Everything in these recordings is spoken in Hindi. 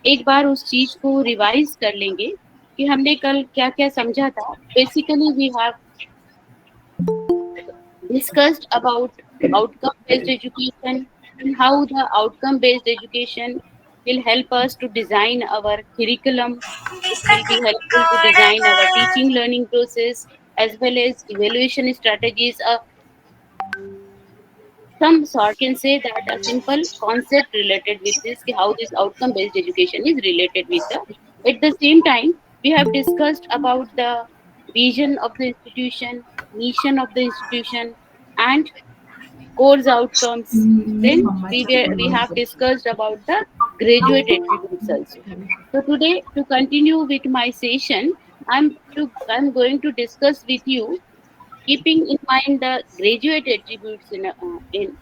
एक बार उस चीज को रिवाइज कर लेंगे कि हमने कल क्या क्या समझा था. Basically we have discussed about outcome based education and how the outcome based education will help us to design our curriculum. It will be helpful to design our teaching learning process as well as evaluation strategies. Some sort can say that a simple concept related with this, ki how this outcome based education is related with the. At the same time, we have discussed about the vision of the institution, mission of the institution, and course outcomes. Then we have discussed about the graduate attributes also. So today, to continue with my session, I'm going to discuss with you, keeping in mind the graduate attributes in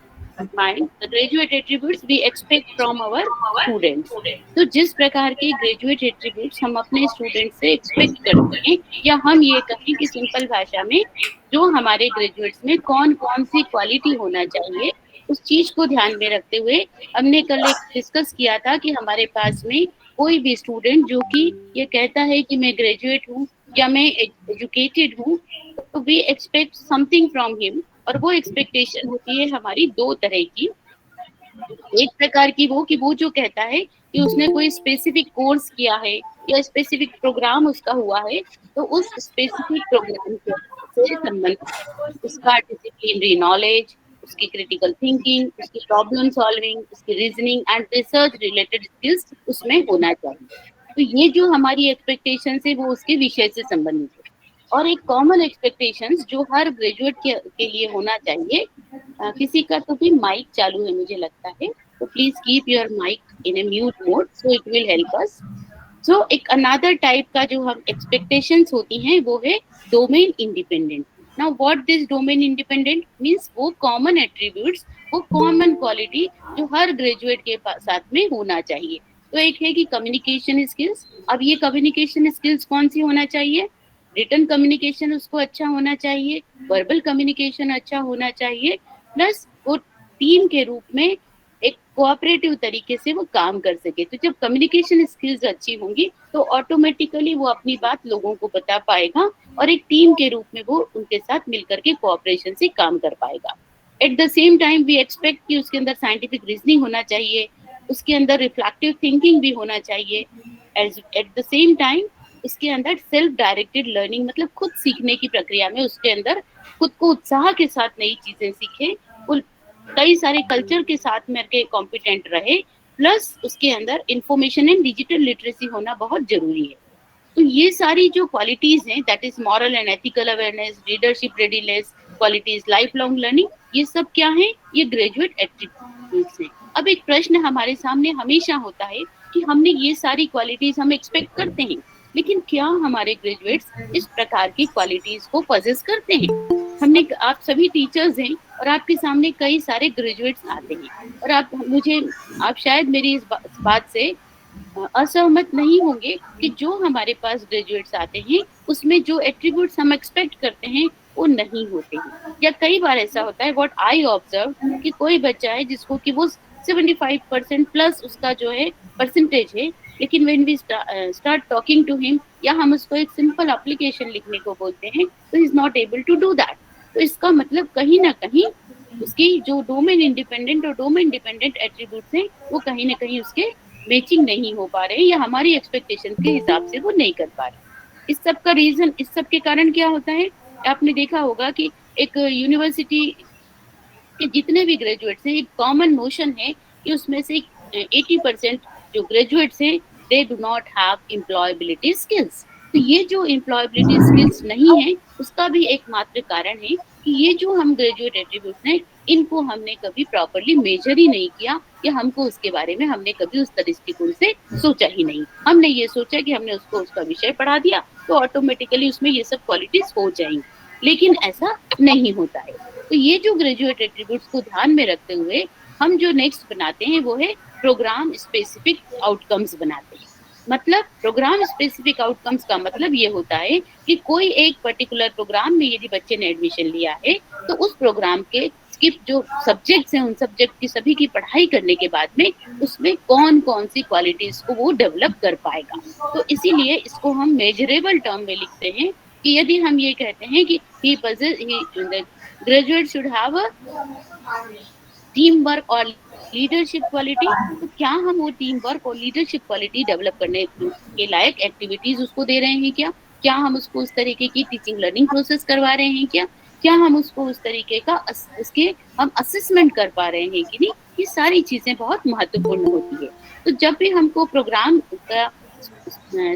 mind, the graduate attributes we expect from our students. तो जिस प्रकार के ग्रेजुएट एट्रीब्यूट्स हम अपने स्टूडेंट से एक्सपेक्ट करते हैं, या हम ये कहें कि सिंपल भाषा में जो हमारे ग्रेजुएट्स में कौन कौन सी क्वालिटी होना चाहिए, उस चीज को ध्यान में रखते हुए हमने कल एक डिस्कस किया था कि हमारे पास में कोई भी स्टूडेंट जो कि ये कहता है कि मैं ग्रेजुएट हूँ या मैं एजुकेटेड हूँ, तो we expect something from him. और वो एक्सपेक्टेशन होती है हमारी दो तरह की. एक प्रकार की वो जो कहता है कि उसने कोई स्पेसिफिक कोर्स किया है या स्पेसिफिक प्रोग्राम उसका हुआ है, तो उस स्पेसिफिक प्रोग्राम से संबंधित उसका डिसिप्लिनरी नॉलेज, उसकी क्रिटिकल थिंकिंग, उसकी प्रॉब्लम सॉल्विंग, उसकी reasoning and research related skills उसमें होना चाहिए. तो ये जो हमारी एक्सपेक्टेशन है वो उसके विषय से संबंधित है. और एक कॉमन एक्सपेक्टेशंस जो हर ग्रेजुएट के लिए होना चाहिए. किसी का तो भी माइक चालू है मुझे लगता है, तो please keep your mic in a mute mode so it will help us. So एक अनदर टाइप का जो हम एक्सपेक्टेशंस होती हैं वो है domain independent. Now what this domain independent means, वो कॉमन एट्रीब्यूट्स, वो कॉमन क्वालिटी जो हर ग्रेजुएट के साथ में होना चाहिए. तो एक है कि कम्युनिकेशन स्किल्स. अब ये कम्युनिकेशन स्किल्स कौन सी होना चाहिए? रिटन कम्युनिकेशन उसको अच्छा होना चाहिए, वर्बल कम्युनिकेशन अच्छा होना चाहिए, प्लस वो टीम के रूप में एक कोऑपरेटिव तरीके से वो काम कर सके. तो जब कम्युनिकेशन स्किल्स अच्छी होंगी तो ऑटोमेटिकली वो अपनी बात लोगों को बता पाएगा और एक टीम के रूप में वो उनके साथ मिलकर के कोऑपरेशन से काम कर पाएगा. At the same time we expect कि उसके अंदर साइंटिफिक रीजनिंग होना चाहिए, उसके अंदर रिफ्लेक्टिव थिंकिंग भी होना चाहिए. एट द सेम टाइम उसके अंदर सेल्फ डायरेक्टेड लर्निंग, मतलब खुद सीखने की प्रक्रिया में उसके अंदर खुद को उत्साह के साथ नई चीजें सीखे, वो कई सारे कल्चर के साथ में के कॉम्पिटेंट रहे, प्लस उसके अंदर इंफॉर्मेशन एंड डिजिटल लिटरेसी होना बहुत जरूरी है. तो ये सारी जो क्वालिटीज हैं, that is moral and ethical awareness, leadership readiness, qualities, life long learning, ये सब क्या है? ये ग्रेजुएट एट्रीब्यूट्स हैं. अब एक प्रश्न हमारे सामने हमेशा होता है कि हमने ये सारी क्वालिटीज हम एक्सपेक्ट करते हैं, लेकिन क्या हमारे ग्रेजुएट्स इस प्रकार की क्वालिटीज को पजेस करते हैं? हमने, आप सभी टीचर्स हैं और आपके सामने कई सारे ग्रेजुएट्स आते हैं, और आप शायद मेरी इस बात से असहमत नहीं होंगे कि जो हमारे पास ग्रेजुएट्स आते हैं उसमें जो एट्रीब्यूट्स हम एक्सपेक्ट करते हैं वो नहीं होते हैं. या कई बार ऐसा होता है, व्हाट आई ऑब्जर्व, कि कोई बच्चा है जिसको कि वो 75% प्लस उसका जो है परसेंटेज है, लेकिन when we start talking to him या हम उसको एक सिंपल एप्लीकेशन लिखने को बोलते हैं तो he is not able to do that. तो इसका मतलब कहीं ना कहीं उसकी जो डोमेन इंडिपेंडेंट और डोमेन डिपेंडेंट एट्रीब्यूट्स हैं वो कहीं ना कहीं उसके मैचिंग नहीं हो पा रहे, या हमारी एक्सपेक्टेशन के हिसाब से वो नहीं कर पा रहे. इस सब के कारण क्या होता है? आपने देखा होगा कि एक यूनिवर्सिटी के जितने भी ग्रेजुएट्स हैं, एक कॉमन नोशन है कि उसमें से 80% जो ग्रेजुएट्स हैं they do not have employability skills. तो ये जो एम्प्लॉयबिलिटी स्किल्स नहीं है उसका भी एकमात्र कारण है कि ये जो हम ग्रेजुएट एट्रीब्यूट्स हैं इनको हमने कभी प्रॉपरली मेजर ही नहीं किया, या हमको उसके बारे में हमने कभी उस दृष्टिकोण से सोचा ही नहीं. हमने ये सोचा कि हमने उसको उसका विषय पढ़ा दिया तो ऑटोमेटिकली उसमें ये सब क्वालिटीज हो जाएंगी, लेकिन ऐसा नहीं होता है. तो ये जो ग्रेजुएट एट्रीब्यूट्स को ध्यान में रखते हुए हम जो नेक्स्ट बनाते हैं वो है प्रोग्राम स्पेसिफिक आउटकम्स बनाते हैं. मतलब प्रोग्राम स्पेसिफिक आउटकम्स का मतलब ये होता है कि कोई एक पर्टिकुलर प्रोग्राम में यदि बच्चे ने एडमिशन लिया है तो उस प्रोग्राम के स्किप जो सब्जेक्ट्स हैं उन सब्जेक्ट की सभी की पढ़ाई करने के बाद में उसमें कौन कौन सी क्वालिटीज को वो डेवलप कर पाएगा। तो इसीलिए इसको हम मेजरेबल टर्म में लिखते हैं कि यदि हम ये कहते हैं कि he the graduate should have a team work और लीडरशिप क्वालिटी, तो क्या हम वो टीम वर्क और लीडरशिप क्वालिटी डेवलप करने के लायक एक्टिविटीज उसको दे रहे हैं क्या? क्या हम उसको उस तरीके की टीचिंग लर्निंग प्रोसेस करवा रहे हैं क्या? क्या हम उसको उस तरीके का उसके हम असेसमेंट कर पा रहे हैं कि नहीं? ये सारी चीजें बहुत महत्वपूर्ण होती है। तो जब भी हमको प्रोग्राम का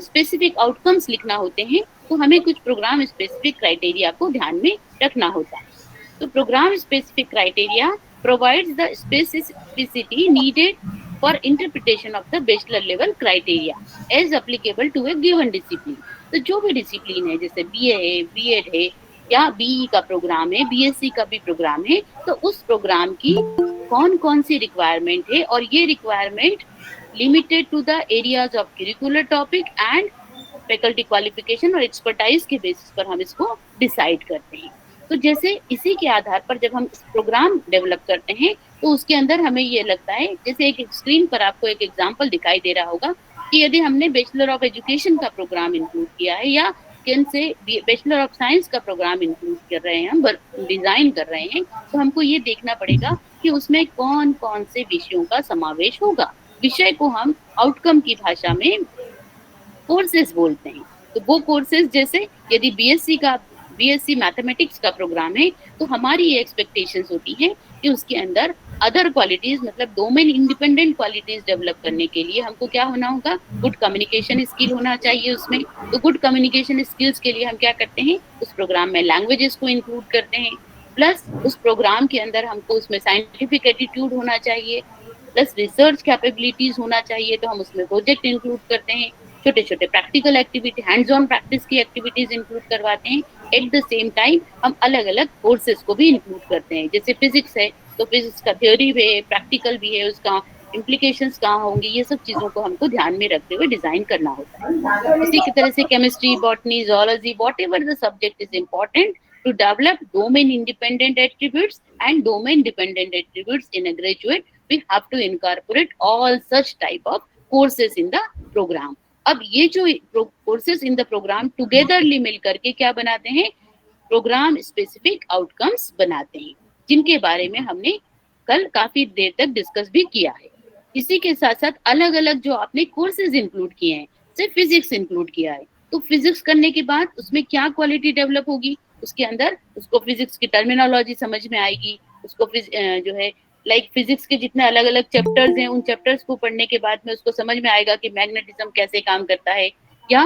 स्पेसिफिक आउटकम्स लिखना होते हैं तो हमें कुछ प्रोग्राम स्पेसिफिक क्राइटेरिया को ध्यान में रखना होता है। तो program specific criteria provides the specificity needed for interpretation of the bachelor level criteria as applicable to a given discipline। तो जो भी डिसिप्लिन है जैसे बीए है, बीएड है या बीई का प्रोग्राम है, बीएससी का भी प्रोग्राम है, तो उस प्रोग्राम की कौन कौन सी रिक्वायरमेंट है और ये requirement limited to the areas of curricular topic and faculty qualification और एक्सपर्टाइज के बेसिस पर हम इसको डिसाइड करते हैं। तो जैसे इसी के आधार पर जब हम प्रोग्राम डेवलप करते हैं तो उसके अंदर हमें ये लगता है, जैसे एक स्क्रीन पर आपको एक एग्जांपल दिखाई दे रहा होगा कि यदि हमने बैचलर ऑफ एजुकेशन का प्रोग्राम इंक्लूड किया है या किन से बैचलर ऑफ साइंस का प्रोग्राम इंक्लूड कर रहे हैं, हम डिजाइन कर रहे हैं, तो हमको ये देखना पड़ेगा कि उसमें कौन कौन से विषयों का समावेश होगा। विषय को हम आउटकम की भाषा में कोर्सेज बोलते हैं। तो वो कोर्सेज जैसे यदि बीएससी मैथमेटिक्स का प्रोग्राम है तो हमारी ये एक्सपेक्टेशंस होती है कि उसके अंदर अदर क्वालिटीज मतलब डोमेन इंडिपेंडेंट क्वालिटीज डेवलप करने के लिए हमको क्या होना होगा, गुड कम्युनिकेशन स्किल होना चाहिए उसमें। तो गुड कम्युनिकेशन स्किल्स के लिए हम क्या करते हैं, उस प्रोग्राम में लैंग्वेजेस को इंक्लूड करते हैं, प्लस उस प्रोग्राम के अंदर हमको उसमें साइंटिफिक एटीट्यूड होना चाहिए, प्लस रिसर्च कैपेबिलिटीज होना चाहिए, तो हम उसमें प्रोजेक्ट इंक्लूड करते हैं, छोटे छोटे practical activity hands on practice की एक्टिविटीज इंक्लूड करवाते हैं। एट द सेम टाइम हम अलग अलग कोर्सेज को भी इंक्लूड करते हैं, जैसे फिजिक्स है तो फिजिक्स का थ्योरी भी है, प्रैक्टिकल भी है, उसका इम्प्लीकेशंस कहाँ होंगी, ये सब चीजों को हमको ध्यान में रखते हुए डिजाइन करना होता है। इसी की तरह से chemistry, botany, zoology, whatever the subject is important to develop domain independent attributes and domain dependent attributes in a graduate, we have to incorporate all such type of courses in the program। अब ये जो courses in the program togetherly मिल करके क्या बनाते हैं, प्रोग्राम स्पेसिफिक आउटकम्स बनाते हैं, जिनके बारे में हमने कल काफी देर तक डिस्कस भी किया है। इसी के साथ साथ अलग अलग जो आपने कोर्सेज इंक्लूड किए हैं, सिर्फ फिजिक्स इंक्लूड किया है, तो फिजिक्स करने के बाद उसमें क्या क्वालिटी डेवलप होगी, उसके अंदर उसको फिजिक्स की टर्मिनोलॉजी समझ में आएगी, उसको जो है लाइक फिजिक्स के जितने अलग अलग चैप्टर्स हैं उन चैप्टर्स को पढ़ने के बाद में उसको समझ में आएगा कि मैग्नेटिज्म कैसे काम करता है, या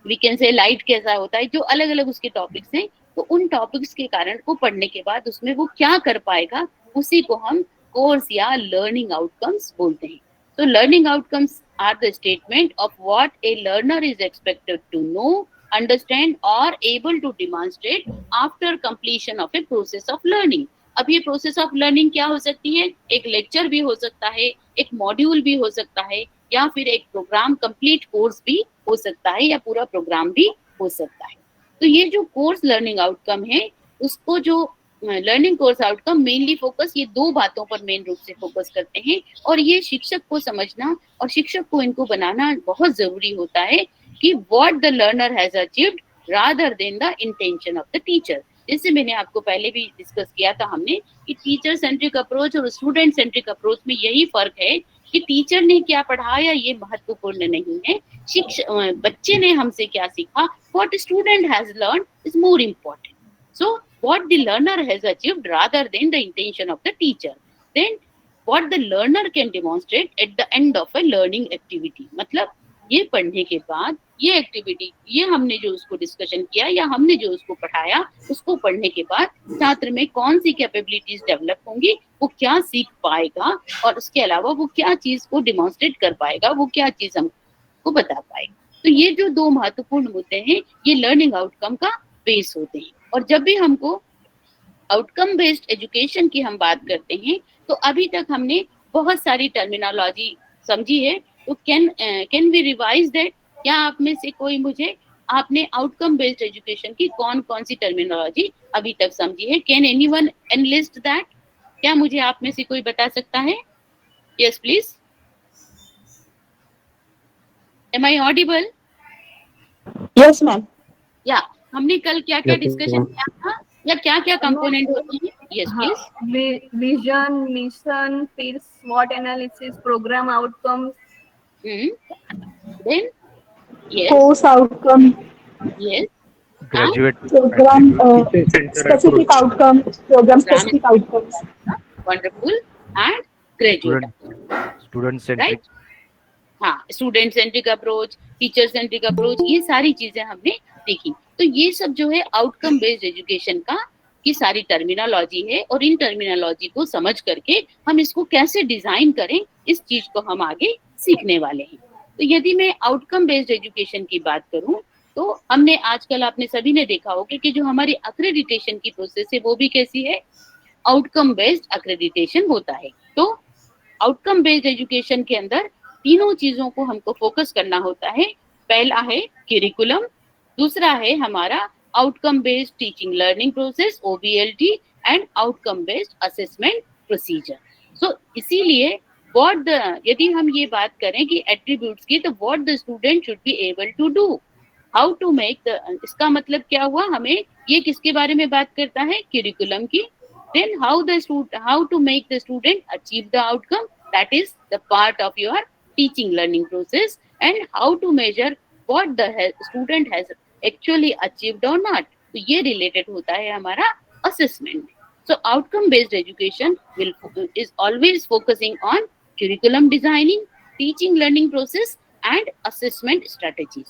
वी कैन से लाइट कैसा होता है, जो अलग अलग उसके टॉपिक्स हैं, तो उन टॉपिक्स के कारण को पढ़ने के बाद उसमें वो क्या कर पाएगा, उसी को हम कोर्स या लर्निंग आउटकम्स बोलते हैं। तो learning outcomes are the statement of what a learner is expected to know, understand और able to demonstrate after completion of a process of learning. अब ये प्रोसेस ऑफ लर्निंग क्या हो सकती है, एक लेक्चर भी हो सकता है, एक मॉड्यूल भी हो सकता है, या फिर एक प्रोग्राम कंप्लीट कोर्स भी हो सकता है, या पूरा प्रोग्राम भी हो सकता है। तो ये जो कोर्स लर्निंग आउटकम है, उसको जो learning course outcome mainly focus ये दो बातों पर मेन रूप से फोकस करते हैं, और ये शिक्षक को समझना और शिक्षक को इनको बनाना बहुत जरूरी होता है कि what the learner has achieved rather than the intention of the teacher. जैसे मैंने आपको पहले भी डिस्कस किया था हमने कि टीचर सेंट्रिक अप्रोच और स्टूडेंट सेंट्रिक अप्रोच में यही फर्क है कि टीचर ने क्या पढ़ाया ये महत्वपूर्ण नहीं है, बच्चे ने हमसे क्या सीखा, what student has learn is more important. So what the learner has achieved rather than the intention of the teacher, then what the learner can demonstrate at the end of a learning activity. मतलब ये पढ़ने के बाद ये एक्टिविटी, ये हमने जो उसको डिस्कशन किया या हमने जो उसको पढ़ाया, उसको पढ़ने के बाद छात्र में कौन सी कैपेबिलिटीज डेवलप होंगी, वो क्या सीख पाएगा, और उसके अलावा वो क्या चीज को डिमॉन्स्ट्रेट कर पाएगा, वो क्या चीज हमको बता पाएगा। तो ये जो दो महत्वपूर्ण मुद्दे हैं ये लर्निंग आउटकम का बेस होते हैं। और जब भी हमको आउटकम बेस्ड एजुकेशन की हम बात करते हैं तो अभी तक हमने बहुत सारी टर्मिनोलॉजी समझी है, तो कैन वी रिवाइज दैट, क्या आप में से कोई मुझे आपने आउटकम बेस्ड एजुकेशन की कौन कौन सी टर्मिनोलॉजी अभी तक समझी है? Can anyone enlist that? क्या मुझे आप में से कोई बता सकता है? Yes please. Am I audible? Yes, ma'am. या हमने कल क्या क्या Yes, डिस्कशन ma'am. किया था, या क्या क्या कंपोनेंट होते हैं? यस हाँ, प्लीज। विजन, मिशन, फिर SWOT analysis, programme outcomes, then yes, course outcome, yes, and Graduate programme attribute, teacher centered specific approach, outcome, programme programme specific outcomes. Wonderful, and graduate, student student right? centric. हाँ, student centric approach, teacher centric approach, ये सारी चीजें हमने देखी। तो ये सब जो है आउटकम बेस्ड एजुकेशन का की सारी टर्मिनोलॉजी है, और इन टर्मिनोलॉजी को समझ करके हम इसको कैसे डिजाइन करें, इस चीज को हम आगे सीखने वाले हैं। तो यदि मैं आउटकम बेस्ड एजुकेशन की बात करूं, तो हमने आजकल आपने सभी ने देखा होगा कि जो हमारी अक्रेडिटेशन की प्रोसेस है वो भी कैसी है, आउटकम बेस्ड अक्रेडिटेशन होता है। तो आउटकम बेस्ड एजुकेशन के अंदर तीनों चीजों को हमको फोकस करना होता है। पहला है करिकुलम, दूसरा है हमारा outcome based teaching learning process OBLT, and outcome based assessment procedure. So इसीलिए व्हाट द, यदि हम ये बात करें कि एट्रीब्यूट्स की, तो what the student should be able to do, how to make the, इसका मतलब क्या हुआ, हमें ये किसके बारे में बात करता है, करिकुलम की। then how to make the student achieve the outcome, that is the part of your teaching learning process, and how to measure what the student has actually achieved or not, तो ये related होता है हमारा assessment। so outcome based education will is always focusing on curriculum designing, teaching learning process, and assessment strategies।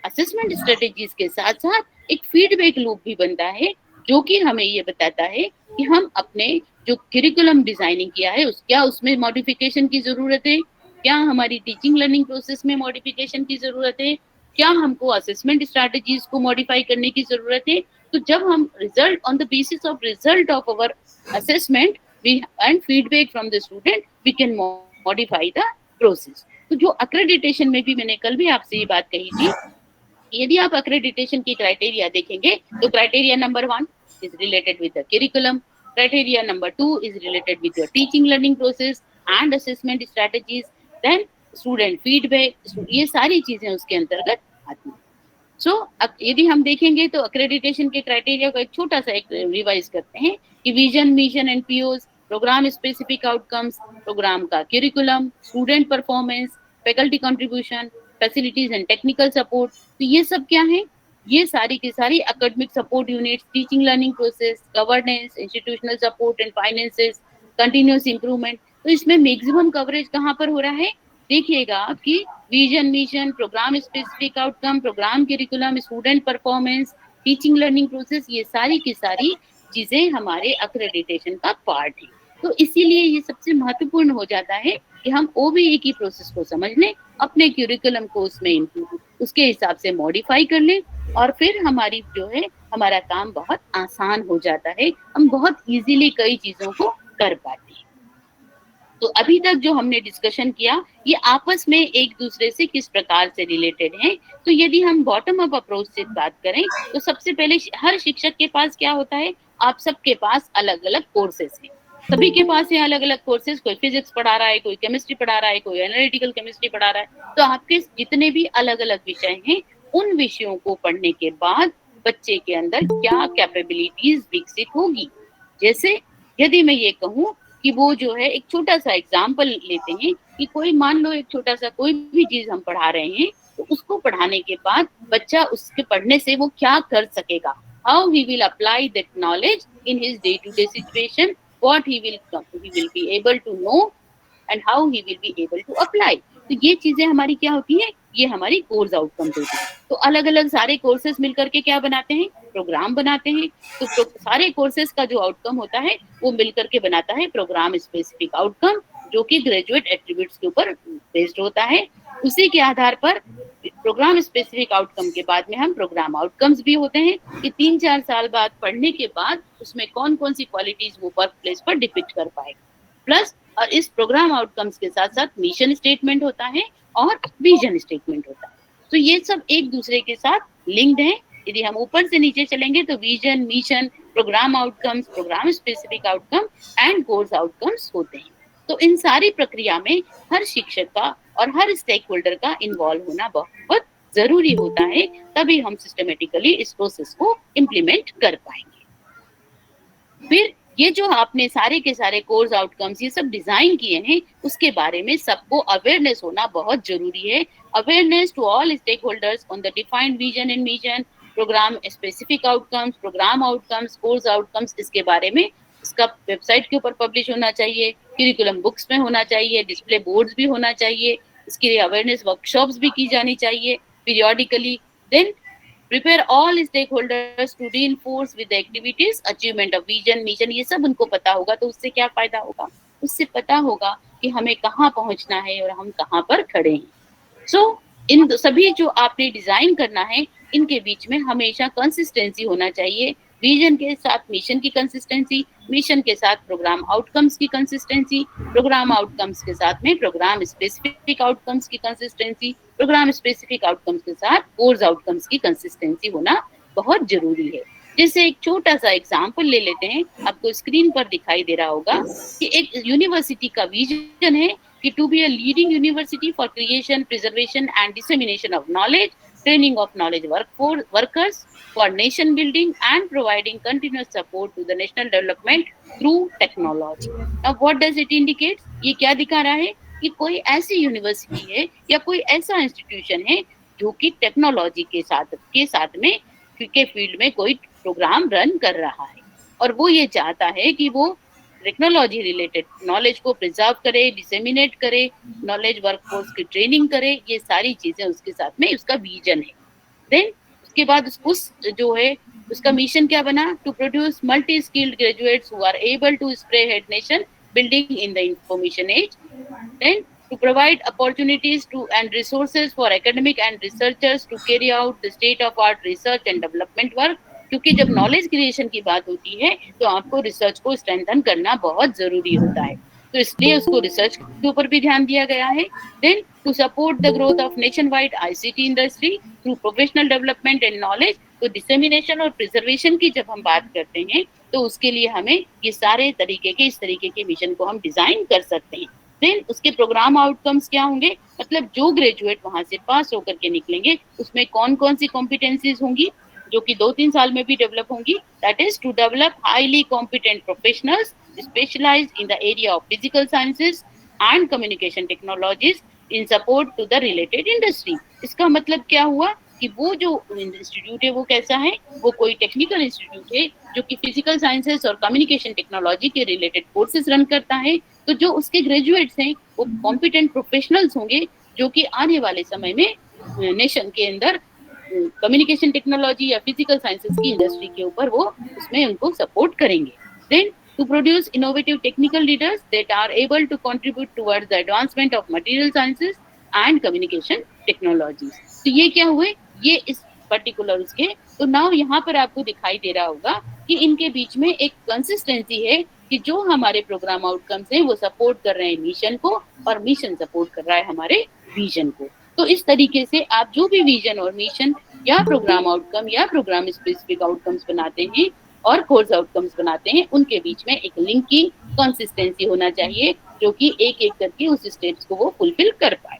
Assessment strategies के साथ साथ एक फीडबैक लूप भी बनता है, जो कि हमें ये बताता है कि हम अपने जो करिकुलम डिजाइनिंग किया है क्या उसमें मॉडिफिकेशन की जरूरत है, क्या हमारी टीचिंग लर्निंग प्रोसेस में मॉडिफिकेशन की जरूरत है, क्या हमको असेसमेंट स्ट्रेटेजीज को मॉडिफाई करने की जरूरत है। तो जब हम result on the basis of result of our assessment we and feedback from the student we can modify the process. तो जो अक्रेडिटेशन में भी मैंने कल भी आपसे ये बात कही थी, यदि आप अक्रेडिटेशन की क्राइटेरिया देखेंगे, तो criteria number 1 is related with the curriculum, criteria number 2 is related with your teaching learning process and assessment strategies, then student feedback, ये सारी चीजें उसके अंतर्गत आती हैं। सो यदि हम देखेंगे तो अक्रेडिटेशन के क्राइटेरिया को एक छोटा सा एक रिवाइज करते हैं कि vision, mission and POs, program specific outcomes, program का curriculum, student performance, faculty contribution, facilities and technical support. तो ये सब क्या है, ये सारी की सारी academic support units, teaching learning process, governance, institutional support and finances, continuous improvement. तो इसमें मैक्सिमम कवरेज कहाँ पर हो रहा है, देखिएगा कि vision, mission, programme specific outcome, programme curriculum, student performance, teaching learning process, ये सारी की सारी चीजें हमारे अक्रेडिटेशन का पार्ट है। तो इसीलिए ये सबसे महत्वपूर्ण हो जाता है कि हम OBE की प्रोसेस को समझ लें, अपने क्यूरिकुलम को उसमें उसके हिसाब से मॉडिफाई कर लें, और फिर हमारी जो है हमारा काम बहुत आसान हो जाता है, हम बहुत इजीली कई चीजों को कर पाते हैं। तो अभी तक जो हमने डिस्कशन किया ये आपस में एक दूसरे से किस प्रकार से रिलेटेड है। तो यदि हम बॉटम अप अप्रोच से बात करें, तो सबसे पहले हर शिक्षक के पास क्या होता है, आप सबके पास अलग अलग कोर्सेस हैं, सभी के पास है अलग अलग कोर्सेज, कोई फिजिक्स पढ़ा रहा है, कोई केमिस्ट्री पढ़ा रहा है, कोई एनालिटिकल केमिस्ट्री पढ़ा रहा है। तो आपके जितने भी अलग अलग विषय हैं, उन विषयों को पढ़ने के बाद बच्चे के अंदर क्या कैपेबिलिटीज विकसित होगी। जैसे यदि मैं ये कहूँ कि वो जो है, एक छोटा सा एग्जाम्पल लेते हैं कि कोई मान लो एक छोटा सा कोई भी चीज हम पढ़ा रहे हैं, तो उसको पढ़ाने के बाद बच्चा उसके पढ़ने से वो क्या कर सकेगा, how he will apply that knowledge in his day to day situation, what he will be able to know and how he will be able to apply। तो ये चीजें हमारी क्या होती है, ये हमारी कोर्स आउटकम्स होती है। तो अलग अलग सारे कोर्सेज मिलकर के क्या बनाते हैं, प्रोग्राम बनाते हैं। तो सारे कोर्सेज का जो आउटकम होता है वो मिलकर के बनाता है प्रोग्राम स्पेसिफिक आउटकम, जो कि ग्रेजुएट एट्रीब्यूट्स के ऊपर बेस्ड होता है। उसी के आधार पर प्रोग्राम स्पेसिफिक आउटकम के बाद में हम प्रोग्राम आउटकम्स भी होते हैं कि 3-4 साल बाद पढ़ने के बाद उसमें कौन कौन सी क्वालिटीज वो वर्क प्लेस पर डिपिक्ट कर पाएगा। प्लस और इस प्रोग्राम आउटकम्स के साथ साथ मिशन स्टेटमेंट होता है और विजन स्टेटमेंट होता है। तो ये सब एक दूसरे के साथ लिंक्ड है। यदि हम ऊपर से नीचे चलेंगे तो vision, mission, programme outcomes, programme specific outcome and course outcomes होते हैं। तो इन सारी प्रक्रिया में हर शिक्षक का और हर स्टेक होल्डर का इन्वॉल्व होना बहुत जरूरी होता है, तभी हम सिस्टमेटिकली इस प्रोसेस को इम्प्लीमेंट कर पाएंगे। फिर ये जो आपने सारे के सारे कोर्स आउटकम्स ये सब डिजाइन किए हैं, उसके बारे में सबको अवेयरनेस होना बहुत जरूरी है। Awareness to all stakeholders on the defined vision and mission, programme specific outcomes, programme outcomes, course outcomes, इसके बारे में इसका वेबसाइट के ऊपर पब्लिश होना चाहिए, करिकुलम बुक्स में होना चाहिए, डिस्प्ले बोर्ड्स भी होना चाहिए, इसके लिए अवेयरनेस वर्कशॉप्स भी की जानी चाहिए periodically. Then prepare all stakeholders to reinforce with the activities achievement of vision mission। ये सब उनको पता होगा तो उससे क्या फायदा होगा, उससे पता होगा कि हमें कहाँ पहुंचना है और हम कहाँ पर खड़े हैं। सो इन सभी जो आपने डिजाइन करना है, इनके बीच में हमेशा कंसिस्टेंसी होना चाहिए। विजन के साथ मिशन की कंसिस्टेंसी, मिशन के साथ प्रोग्राम आउटकम्स की कंसिस्टेंसी, प्रोग्राम आउटकम्स के साथ में प्रोग्राम स्पेसिफिक आउटकम्स की कंसिस्टेंसी, प्रोग्राम स्पेसिफिक आउटकम्स के साथ कोर्स आउटकम्स की कंसिस्टेंसी होना बहुत जरूरी है। जैसे एक छोटा सा एग्जांपल ले लेते हैं, आपको स्क्रीन पर दिखाई दे रहा होगा कि एक यूनिवर्सिटी का विजन है कि to be a leading university for creation, preservation and dissemination of knowledge, training of knowledge workers for nation building and providing continuous support to the national development through technology। Now what does it indicate? ये क्या दिखा रहा है कि कोई ऐसी यूनिवर्सिटी है या कोई ऐसा इंस्टीट्यूशन है जो कि टेक्नोलॉजी के साथ में के फील्ड में कोई प्रोग्राम रन कर रहा है, और वो ये चाहता है कि वो टेक्नोलॉजी रिलेटेड नॉलेज को प्रिजर्व करे, डिसेमिनेट करे, नॉलेज वर्कफोर्स की ट्रेनिंग करे, ये सारी चीजें उसके साथ में उसका विजन है। देन उसके बाद उस जो है उसका मिशन क्या बना? To produce multi skilled graduates who are able to spearhead nation building in the information age. Then to provide opportunities to and resources for academic and researchers to carry out the state of art research and development work. क्योंकि जब नॉलेज क्रिएशन की बात होती है तो आपको रिसर्च को स्ट्रेंथन करना बहुत जरूरी होता है, तो इसलिए उसको रिसर्च के ऊपर भी ध्यान दिया गया है। Then to support the growth of nationwide ICT industry through professional development and knowledge. तो डिसेमिनेशन और प्रिजर्वेशन की जब हम बात करते हैं तो उसके लिए हमें ये सारे इस तरीके के मिशन को हम डिजाइन कर सकते हैं। देन उसके प्रोग्राम आउटकम्स क्या होंगे, मतलब जो ग्रेजुएट वहां से पास होकर के निकलेंगे उसमें कौन कौन सी कॉम्पिटेंसीज होंगी जो कि 2-3 साल में भी डेवलप होंगी। That is to develop highly competent professionals specialised in the area of physical sciences and communication technologies in support to the related industry. इसका मतलब क्या हुआ कि वो जो इंस्टीट्यूट है वो कैसा है, वो कोई टेक्निकल इंस्टीट्यूट है जो कि फिजिकल साइंसेज और कम्युनिकेशन टेक्नोलॉजी के रिलेटेड कोर्सेज रन करता है। तो जो उसके ग्रेजुएट्स हैं वो कॉम्पिटेंट प्रोफेशनल्स होंगे जो कि आने वाले समय में नेशन के अंदर कम्युनिकेशन टेक्नोलॉजी या फिजिकल साइंसेस की इंडस्ट्री के ऊपर वो उसमें उनको सपोर्ट करेंगे। Then to produce innovative technical leaders that are able to contribute towards the advancement of material sciences and communication technologies. तो ये क्या हुए, ये इस पर्टिकुलर उसके। तो नाउ यहाँ पर आपको दिखाई दे रहा होगा कि इनके बीच में एक कंसिस्टेंसी है कि जो हमारे प्रोग्राम आउटकम्स हैं वो सपोर्ट कर रहे हैं मिशन को और मिशन सपोर्ट कर रहा है हमारे विजन को। तो इस तरीके से आप जो भी विजन और मिशन या प्रोग्राम आउटकम या प्रोग्राम स्पेसिफिक आउटकम्स बनाते हैं और कोर्स आउटकम्स बनाते हैं, उनके बीच में एक लिंकिंग कंसिस्टेंसी होना चाहिए जो कि एक एक करके उस स्टेप्स को वो फुलफिल कर पाए।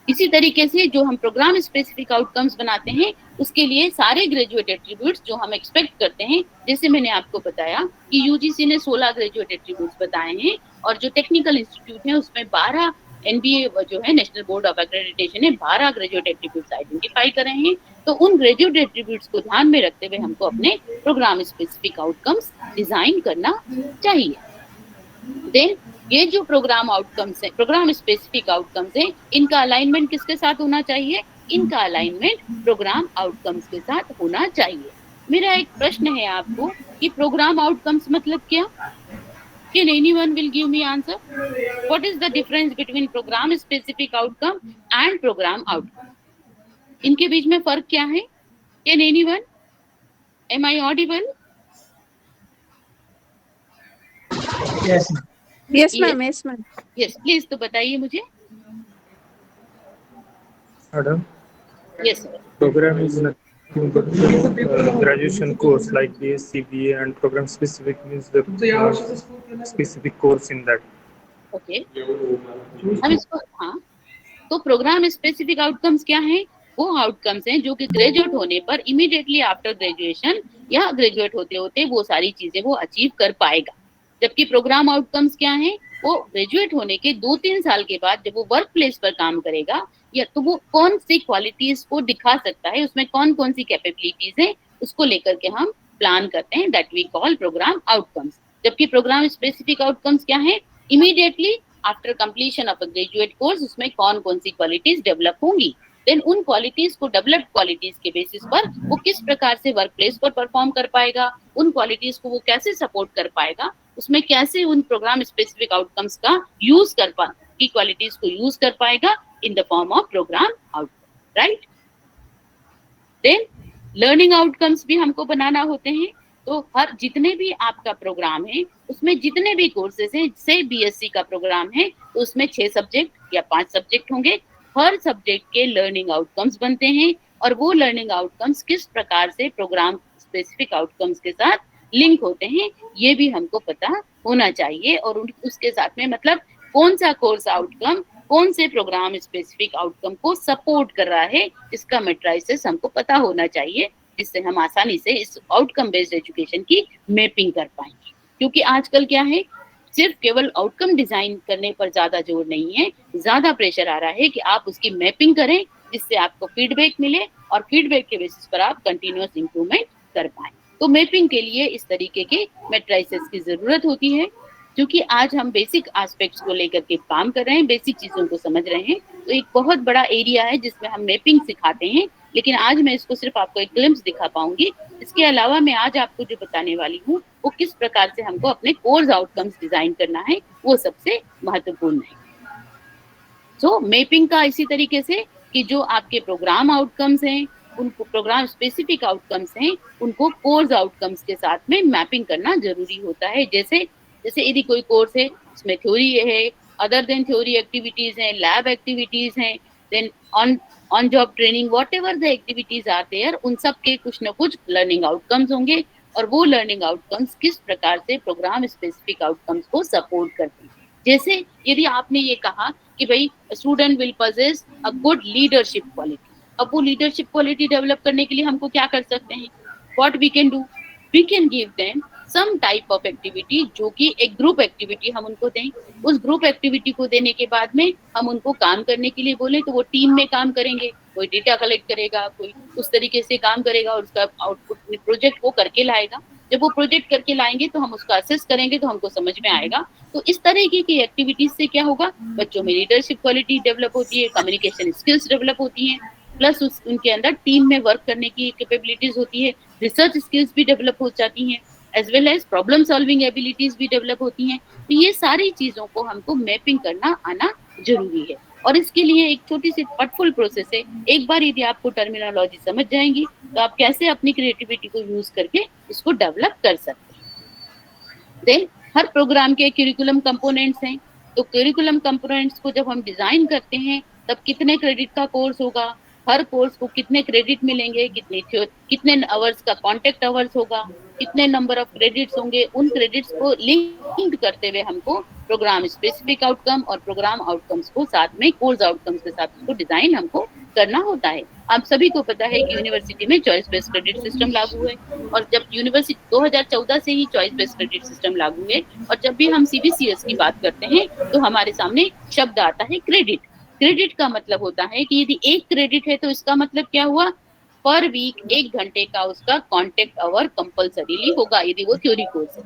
इसी तरीके से जो हम प्रोग्राम स्पेसिफिक आउटकम्स बनाते हैं उसके लिए सारे ग्रेजुएट एट्रीब्यूट्स जो हम एक्सपेक्ट करते हैं, जैसे मैंने आपको बताया कि यूजीसी ने 16 ग्रेजुएट एट्रीब्यूट्स बताए हैं और जो टेक्निकल इंस्टीट्यूट है उसमें 12, एनबीए जो है नेशनल बोर्ड ऑफ एक्रेडिटेशन ने 12 ग्रेजुएट एट्रीब्यूट्स आइडेंटिफाई करे हैं। तो उन ग्रेजुएट एट्रीब्यूट्स को ध्यान में रखते हुए हमको अपने प्रोग्राम स्पेसिफिक आउटकम्स डिजाइन करना चाहिए। देन ये जो प्रोग्राम आउटकम्स है, प्रोग्राम स्पेसिफिक आउटकम्स है, इनका अलाइनमेंट किसके साथ होना चाहिए? इनका अलाइनमेंट प्रोग्राम आउटकम्स के साथ होना चाहिए। मेरा एक प्रश्न है आपको कि प्रोग्राम आउटकम्स मतलब क्या? Can anyone will give me answer? What is the difference between program specific outcome and program outcome? इनके बीच में फर्क क्या है? Can anyone? Am I audible? Yes, ma'am. Yes, ma'am. Yes, ma'am. Yes, please तो बताइए मुझे। Adam, Yes, sir. program is nothing but graduation course like BSc, BA, and program specific means the specific course in that. Okay, हम इसको, हाँ, तो प्रोग्राम स्पेसिफिक आउटकम्स क्या हैं? वो आउटकम्स हैं जो कि ग्रेजुएट होने पर इमीडिएटली आफ्टर ग्रेजुएशन या ग्रेजुएट होते होते वो सारी चीजें वो अचीव कर पाएगा। जबकि प्रोग्राम आउटकम्स क्या हैं? वो ग्रेजुएट होने के 2-3 साल के बाद जब वो वर्क प्लेस पर काम करेगा, या तो वो कौन सी क्वालिटीज को दिखा सकता है, उसमें कौन कौन सी कैपेबिलिटीज है, उसको लेकर के हम प्लान करते हैं, that we call program outcomes. जबकि प्रोग्राम स्पेसिफिक आउटकम्स क्या है? Immediately after completion of a graduate course उसमें कौन कौन सी क्वालिटीज डेवलप होंगी, देन उन क्वालिटीज को, डेवलप्ड क्वालिटीज के बेसिस पर वो किस प्रकार से वर्क प्लेस पर परफॉर्म कर पाएगा, उन क्वालिटीज को वो कैसे सपोर्ट कर पाएगा, उसमें कैसे उन प्रोग्राम स्पेसिफिक आउटकम्स का यूज कर पा की क्वालिटीज को यूज कर पाएगा in the form of program outcome, right. Then learning outcomes भी हमको बनाना होते हैं। तो हर जितने भी आपका प्रोग्राम है उसमें जितने भी कोर्सेज हैं, से बीएससी का प्रोग्राम है तो उसमें 6 सब्जेक्ट या 5 सब्जेक्ट होंगे। हर सब्जेक्ट के लर्निंग आउटकम्स बनते हैं और वो लर्निंग आउटकम्स किस प्रकार से प्रोग्राम स्पेसिफिक आउटकम्स के साथ लिंक होते हैं ये भी हमको पता होना चाहिए। और उसके साथ में मतलब कौन सा कोर्स आउटकम कौन से प्रोग्राम स्पेसिफिक आउटकम को सपोर्ट कर रहा है, इसका मैट्रिसेस हमको पता होना चाहिए, जिससे हम आसानी से इस आउटकम बेस्ड एजुकेशन की मैपिंग कर पाएंगे। क्योंकि आजकल क्या है, सिर्फ केवल आउटकम डिजाइन करने पर ज्यादा जोर नहीं है, ज्यादा प्रेशर आ रहा है कि आप उसकी मैपिंग करें जिससे आपको फीडबैक मिले और फीडबैक के बेसिस पर आप कंटिन्यूअस इंप्रूवमेंट कर पाए। तो मैपिंग के लिए इस तरीके के मैट्रिसेस की जरूरत होती है। क्योंकि आज हम बेसिक एस्पेक्ट्स को लेकर के काम कर रहे हैं, बेसिक चीजों को समझ रहे हैं, तो एक बहुत बड़ा एरिया है जिसमें हम मैपिंग सिखाते हैं। लेकिन आज मैं इसको सिर्फ आपको एक ग्लिम्स दिखा पाऊंगी। इसके अलावा मैं आज आपको जो बताने वाली हूँ वो किस प्रकार से हमको अपने कोर्स आउटकम्स डिजाइन करना है, वो सबसे महत्वपूर्ण है। सो मैपिंग का इसी तरीके से कि जो आपके प्रोग्राम आउटकम्स हैं, उनको प्रोग्राम स्पेसिफिक आउटकम्स हैं, उनको कोर्स आउटकम्स के साथ में मैपिंग करना जरूरी होता है। जैसे जैसे यदि कोई कोर्स है उसमें थ्योरी है, अदर देन थ्योरी एक्टिविटीज हैं, लैब एक्टिविटीज हैं, then on job training, whatever the activities are there, उन सब के कुछ न कुछ लर्निंग आउटकम्स होंगे। और वो लर्निंग आउटकम्स किस प्रकार से प्रोग्राम स्पेसिफिक आउटकम्स को सपोर्ट करते हैं। जैसे यदि आपने ये कहा कि भाई student will possess a good leadership quality, अब वो लीडरशिप क्वालिटी डेवलप करने के लिए हमको क्या कर सकते हैं? What we can do, we can give them some type of activity, जो कि एक ग्रुप एक्टिविटी हम उनको दें। उस ग्रुप एक्टिविटी को देने के बाद में हम उनको काम करने के लिए बोले तो वो टीम में काम करेंगे, कोई डेटा कलेक्ट करेगा, कोई उस तरीके से काम करेगा और उसका आउटपुट प्रोजेक्ट वो करके लाएगा। जब वो प्रोजेक्ट करके लाएंगे तो हम उसका असेस करेंगे तो हमको समझ में आएगा। तो इस तरीके की एक्टिविटीज से क्या होगा, बच्चों में लीडरशिप क्वालिटी डेवलप होती है, कम्युनिकेशन स्किल्स डेवलप होती हैं, प्लस उनके अंदर टीम में वर्क करने की कैपेबिलिटीज होती है, रिसर्च स्किल्स भी डेवलप हो जाती हैं, as well as problem solving abilities भी डेवलप होती हैं। तो ये सारी चीजों को हमको मैपिंग करना आना जरूरी है। और इसके लिए एक छोटी सी पटफुल प्रोसेस है। एक बार यदि आपको टर्मिनोलॉजी समझ जाएंगी तो आप कैसे अपनी क्रिएटिविटी को यूज करके इसको डेवलप कर सकते हैं। देन हर प्रोग्राम के करिकुलम कंपोनेंट्स हैं। तो करिकुलम कंपोनेंट्स को जब हम डिजाइन करते हैं तब कितने क्रेडिट का कोर्स होगा, हर कोर्स को कितने क्रेडिट मिलेंगे, कितने आवर्स का कॉन्टेक्ट आवर्स होगा, कितने नंबर ऑफ क्रेडिट्स होंगे, उन क्रेडिट्स को लिंक करते हुए हमको प्रोग्राम स्पेसिफिक आउटकम और प्रोग्राम आउटकम्स को साथ में कोर्स आउटकम्स के साथ उसको डिजाइन हमको करना होता है। आप सभी को पता है कि यूनिवर्सिटी में चॉइस बेस्ड क्रेडिट सिस्टम लागू है, और जब यूनिवर्सिटी 2014 से ही चॉइस बेस्ड क्रेडिट सिस्टम लागू है, और जब भी हम सीबीसीएस की बात करते हैं तो हमारे सामने शब्द आता है क्रेडिट। क्रेडिट का मतलब होता है कि यदि एक क्रेडिट है तो इसका मतलब क्या हुआ, पर वीक 1 घंटे का उसका कॉन्टेक्ट आवर कंपल्सरीली होगा यदि वो थ्योरी कोर्स है।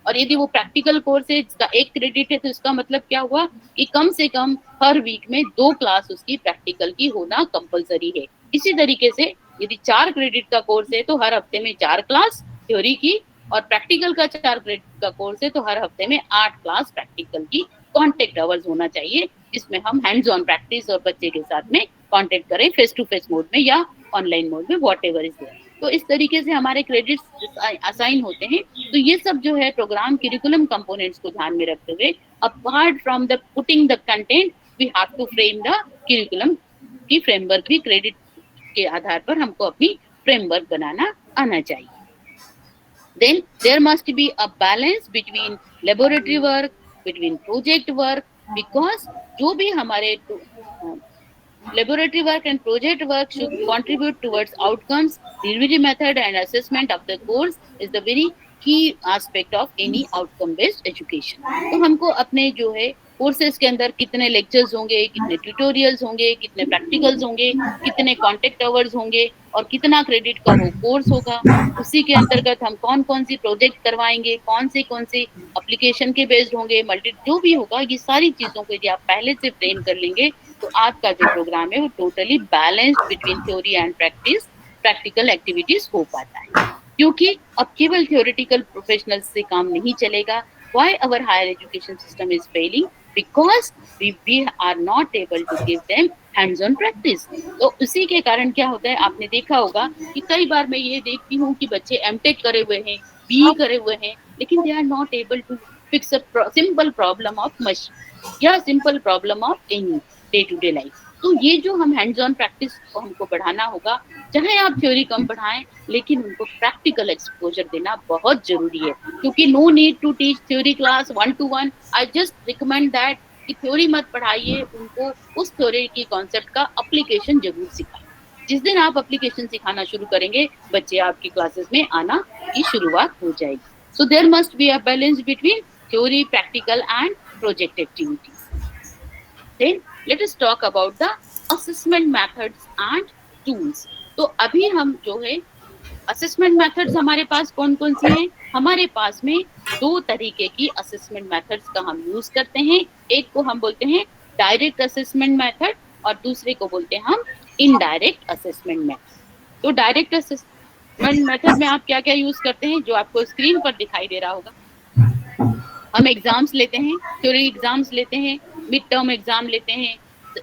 और यदि वो प्रैक्टिकल कोर्स है जिसका 1 क्रेडिट है तो इसका मतलब क्या हुआ कि कम से कम हर वीक में 2 क्लास उसकी प्रैक्टिकल की होना कंपल्सरी है। इसी तरीके से यदि 4 क्रेडिट का कोर्स है तो हर हफ्ते में 4 क्लास थ्योरी की, और प्रैक्टिकल का 4 क्रेडिट का कोर्स है तो हर हफ्ते में 8 क्लास प्रैक्टिकल की कॉन्टेक्ट आवर्स होना चाहिए, जिसमें हम हैंड्स ऑन प्रैक्टिस और बच्चे के साथ में कॉन्टेक्ट करें फेस टू फेस मोड में या ऑनलाइन मोड में, वॉट एवर इज देयर। तो इस तरीके से हमारे क्रेडिट्स असाइन होते हैं। तो ये सब जो है प्रोग्राम करिकुलम कंपोनेंट्स को ध्यान में रखते हुए, apart from the putting the content we have to frame the curriculum कि फ्रेमवर्क भी क्रेडिट के आधार पर हमको अपनी फ्रेमवर्क बनाना आना चाहिए. Then there must be a balance between laboratory work, between project work, because जो भी हमारे laboratory work and project work should contribute towards outcomes. Delivery method and assessment of the course is the very key aspect of any outcome based education. तो हमको अपने जो है कोर्सेज के अंदर कितने लेक्चर्स होंगे, कितने ट्यूटोरियल्स होंगे, कितने प्रैक्टिकल्स होंगे, कितने कॉन्टेक्ट आवर्स होंगे और कितना क्रेडिट का वो कोर्स होगा, उसी के अंतर्गत हम कौन कौन सी प्रोजेक्ट करवाएंगे, कौन से एप्लीकेशन के बेस्ड होंगे, मल्टी जो भी होगा, ये सारी चीजों को यदि आप पहले से फ्रेम कर लेंगे तो आपका जो प्रोग्राम है वो totally balanced between theory and practice, practical activities हो पाता है. क्योंकि अब केवल थियोरेटिकल प्रोफेशनल्स से काम नहीं चलेगा. Why our higher education system is failing? Because we are not able to give them hands-on practice. तो उसी के कारण क्या होता है, आपने देखा होगा कि कई बार मैं ये देखती हूँ कि बच्चे एमटेक करे हुए हैं, बीई करे हुए हैं, लेकिन they are not able to fix a simple problem of machine या simple problem of any day-to-day life. तो ये जो हम हैंड्स ऑन प्रैक्टिस को हमको बढ़ाना होगा, चाहे आप थ्योरी कम पढ़ाएं, लेकिन उनको प्रैक्टिकल एक्सपोजर देना बहुत जरूरी है. क्योंकि no need to teach theory class 1-to-1. I just recommend that कि थ्योरी मत पढ़ाइए, उनको उस थ्योरी की कॉन्सेप्ट का एप्लीकेशन जरूर सिखाएं. जिस दिन आप एप्लीकेशन सिखाना शुरू करेंगे, बच्चे आपकी क्लासेस में आना की शुरुआत हो जाएगी. So there must be a balance between theory, practical and project activities. Then let us talk about the assessment methods and tools. तो अभी हम जो है असेसमेंट मेथड्स हमारे पास कौन कौन सी हैं? हमारे पास में दो तरीके की असेसमेंट मेथड्स का हम यूज करते हैं. एक को हम बोलते हैं डायरेक्ट असेसमेंट मेथड और दूसरे को बोलते हैं हम इनडायरेक्ट असेसमेंट मेथड. तो डायरेक्ट असेसमेंट मेथड में आप क्या क्या यूज करते हैं, जो आपको स्क्रीन पर दिखाई दे रहा होगा. हम एग्जाम्स लेते हैं, थ्योरी एग्जाम्स लेते हैं, मिड टर्म एग्जाम लेते हैं,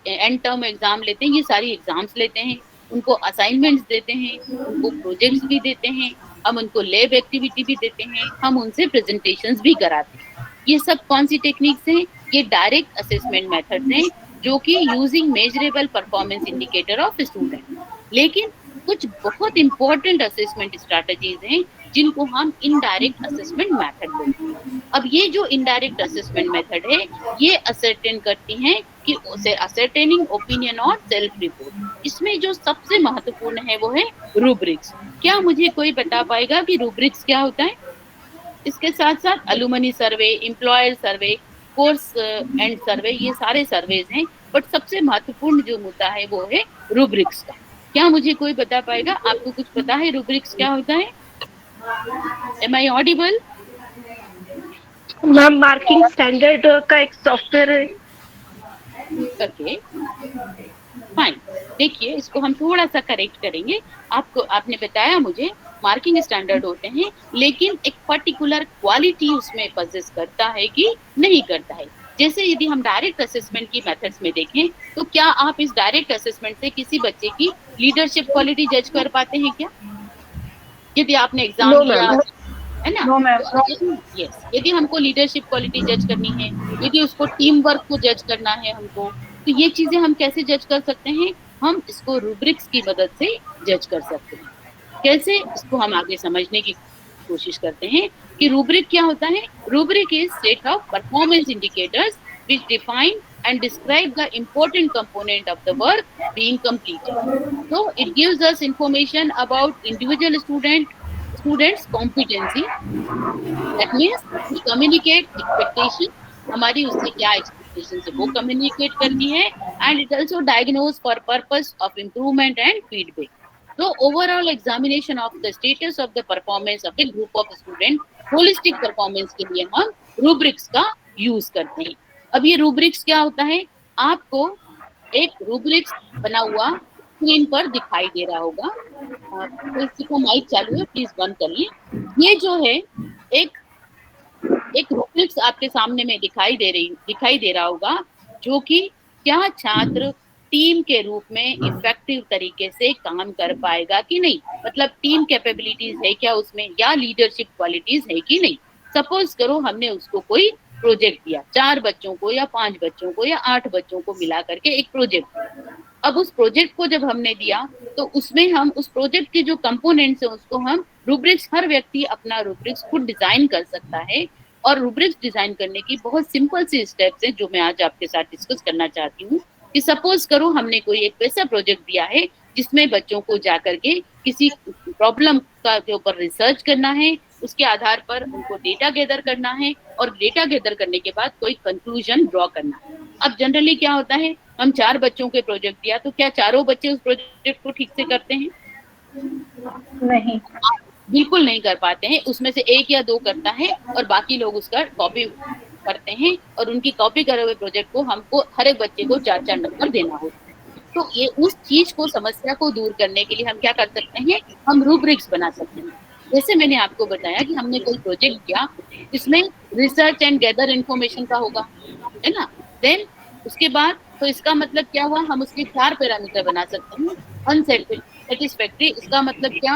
एंड टर्म एग्जाम लेते हैं, ये सारी एग्जाम्स लेते हैं, उनको असाइनमेंट्स देते हैं, उनको प्रोजेक्ट्स भी देते हैं, हम उनको लैब एक्टिविटी भी देते हैं, हम उनसे प्रेजेंटेशंस भी कराते हैं. ये सब कौन सी टेक्निक्स हैं? ये डायरेक्ट असेसमेंट मेथड्स हैं, जो कि using measurable performance indicator of student. लेकिन कुछ बहुत इंपॉर्टेंट असेसमेंट स्ट्रैटेजीज हैं जिनको हम इनडायरेक्ट असेसमेंट मेथड बोलते हैं. अब ये जो इनडायरेक्ट असेसमेंट मेथड है, ये असर्टेन करती हैं कि असर्टेनिंग ओपिनियन और सेल्फ रिपोर्ट. इसमें जो सबसे महत्वपूर्ण है वो है रूब्रिक्स. क्या मुझे कोई बता पाएगा कि रूब्रिक्स क्या होता है? इसके साथ साथ alumni survey, employer survey, course end survey, ये सारे सर्वेज हैं, बट सबसे महत्वपूर्ण जो मुद्दा है वो है रूब्रिक्स का. क्या मुझे कोई बता पाएगा? आपको कुछ पता है रूब्रिक्स क्या होता है? Am I audible? Ma'am marking standard का एक सॉफ्टवेयर है. Okay, fine. देखिए, इसको हम थोड़ा सा करेक्ट करेंगे. आपने बताया मुझे मार्किंग स्टैंडर्ड होते हैं, लेकिन एक पर्टिकुलर क्वालिटी उसमें पजेस करता है कि नहीं करता है. जैसे यदि हम डायरेक्ट असेसमेंट की मेथड्स में देखें, तो क्या आप इस डायरेक्ट असेसमेंट से किसी बच्चे की लीडरशिप क्वालिटी जज कर पाते हैं क्या? यदि आपने एग्जाम लिया है ना, यस, यदि हमको लीडरशिप क्वालिटी जज करनी है, यदि उसको टीम वर्क को जज करना है हमको, तो ये चीजें हम कैसे जज कर सकते हैं? हम इसको रूब्रिक्स की मदद से जज कर सकते हैं. कैसे? इसको हम आगे समझने की कोशिश करते हैं कि रूब्रिक क्या होता है. Rubric is set of performance indicators which define and describe the important component of the work being completed. So it gives us information about individual students competency. That means we communicate expectation, हमारी उससे क्या expectations है वो communicate करती है, and it also diagnose for purpose of improvement and feedback. So overall examination of the status of the performance of a group of students, holistic performance के लिए हम rubrics का use करते हैं. अब ये रूब्रिक्स क्या होता है? आपको एक रूब्रिक्स बना हुआ स्क्रीन पर दिखाई दे रहा होगा. तो किसी का माइक चालू है, प्लीज बंद करिए. ये जो है एक रूब्रिक्स आपके सामने में दिखाई दे रहा होगा, जो कि क्या छात्र टीम के रूप में इफेक्टिव तरीके से काम कर पाएगा कि नहीं, मतलब टीम कैपेबिलिटीज है क्या उसमें, या लीडरशिप क्वालिटीज है कि नहीं. सपोज करो हमने उसको कोई प्रोजेक्ट दिया, 4 बच्चों को या 5 बच्चों को या 8 बच्चों को मिला करके एक प्रोजेक्ट. अब उस प्रोजेक्ट को जब हमने दिया तो उसमें हम उस प्रोजेक्ट के जो कंपोनेंट्स हैं उसको हम रूब्रिक्स, हर व्यक्ति अपना रूब्रिक्स खुद डिजाइन कर सकता है। और रूब्रिक्स डिजाइन करने की बहुत सिंपल सी स्टेप्स हैं जो मैं आज आपके साथ डिस्कस करना चाहती हूँ। कि सपोज करो हमने कोई एक वैसा प्रोजेक्ट दिया है जिसमें बच्चों को जाकर के किसी प्रॉब्लम का के ऊपर रिसर्च करना है, उसके आधार पर उनको डेटा गैदर करना है और डेटा गैदर करने के बाद कोई कंक्लूजन ड्रॉ करना है। अब जनरली क्या होता है, हम 4 बच्चों के प्रोजेक्ट दिया तो क्या चारों बच्चे उस प्रोजेक्ट को ठीक से करते हैं? नहीं। बिल्कुल नहीं कर पाते हैं। उसमें से 1 या 2 करता है और बाकी लोग उसका कॉपी करते हैं और उनकी कॉपी करे हुए प्रोजेक्ट को हमको हर एक बच्चे को 4-4 नंबर देना होता है। तो ये उस चीज को, समस्या को दूर करने के लिए हम क्या कर सकते हैं, हम रूब्रिक्स बना सकते हैं। जैसे मैंने आपको बताया कि हमने कोई प्रोजेक्ट किया जिसमें रिसर्च एंड गैदर इन्फॉर्मेशन का होगा, है ना। देन उसके बाद तो इसका मतलब क्या हुआ, हम उसके 4 पैरामीटर बना सकते हैं। अनसेटिस्फैक्ट्री, इसका मतलब क्या,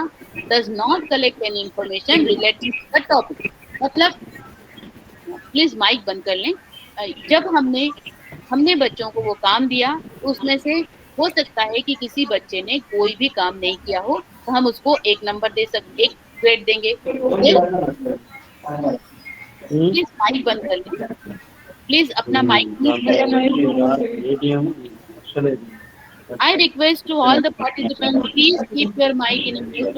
does not collect any information related to the topic. मतलब प्लीज माइक बंद कर लें। जब हमने बच्चों को वो काम दिया उसमें से हो सकता है कि किसी बच्चे ने कोई भी काम नहीं किया हो तो हम उसको 1 नंबर दे सकते, 1 ग्रेड देंगे। प्लीज माइक बंद कर लें, प्लीज अपना mic mute. I request to all the participants, please keep your mic in a mute.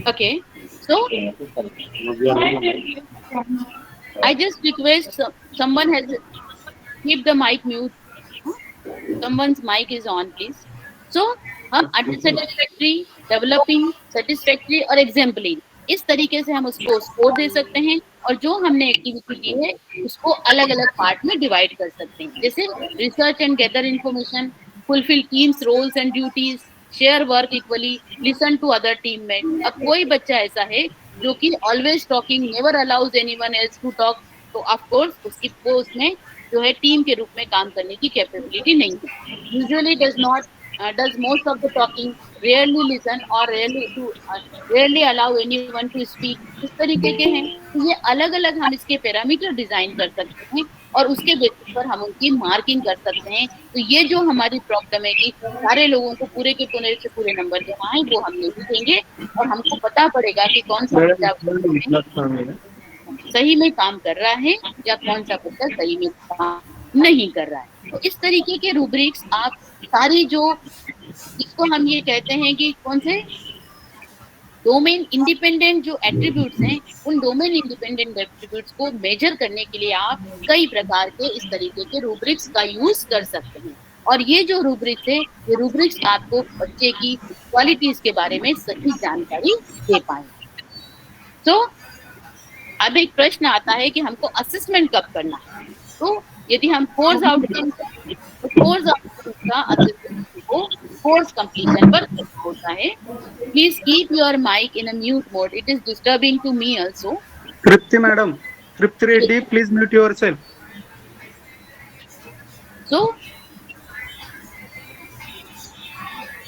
Okay, so I just request someone has keep the mic mute. Someone's mic is on, please. So हम unsatisfactory, developing, satisfactory और exemplary, इस तरीके से हम उसको स्कोर दे सकते हैं और जो हमने एक्टिविटी की है उसको अलग अलग पार्ट में डिवाइड कर सकते हैं। जैसे research and gather information, fulfill teams roles and duties, share work equally, listen to other teammate. अब कोई बच्चा ऐसा है जो कि always talking, never allows anyone else to talk, तो ऑफ कोर्स उसकी वो उसमें जो है टीम के रूप में काम करने की कैपेबिलिटी नहीं है। Usually does most of the talking, rarely listen or rarely allow anyone to speak, इस तरीके के हैं। तो ये अलग अलग हम इसके पैरामीटर डिजाइन कर सकते हैं और उसके बेसिस पर हम उनकी मार्किंग कर सकते हैं। तो ये जो हमारी प्रॉब्लम है कि सारे लोगों को पूरे के पूरे से पूरे नंबर देना है वो हम नहीं देंगे और हमको पता पड़ेगा कि कौन सा बच्चा सही में काम कर रहा है या कौन सा बच्चा सही में काम नहीं कर रहा है। तो इस तरीके के रूब्रिक्स आप सारी जो इसको हम ये कहते हैं कि कौन से डोमेन इंडिपेंडेंट जो एट्रीब्यूट्स हैं, उन डोमेन इंडिपेंडेंट एट्रीब्यूट्स को मेजर करने के लिए आप कई प्रकार के इस तरीके के रूब्रिक्स का यूज कर सकते हैं। और ये जो रूब्रिक्स है, ये रूब्रिक्स आपको बच्चे की क्वालिटीज के बारे में सही जानकारी दे पाएंगे। तो अब एक प्रश्न आता है कि हमको असेसमेंट कब करना है। तो यदि हम कोर्स आउटकम का असेसमेंट को कोर्स कंप्लीशन पर करना होता है। Please keep your mic in a mute mode, it is disturbing to me also. Tripti madam, Tripti Reddy, please mute yourself. So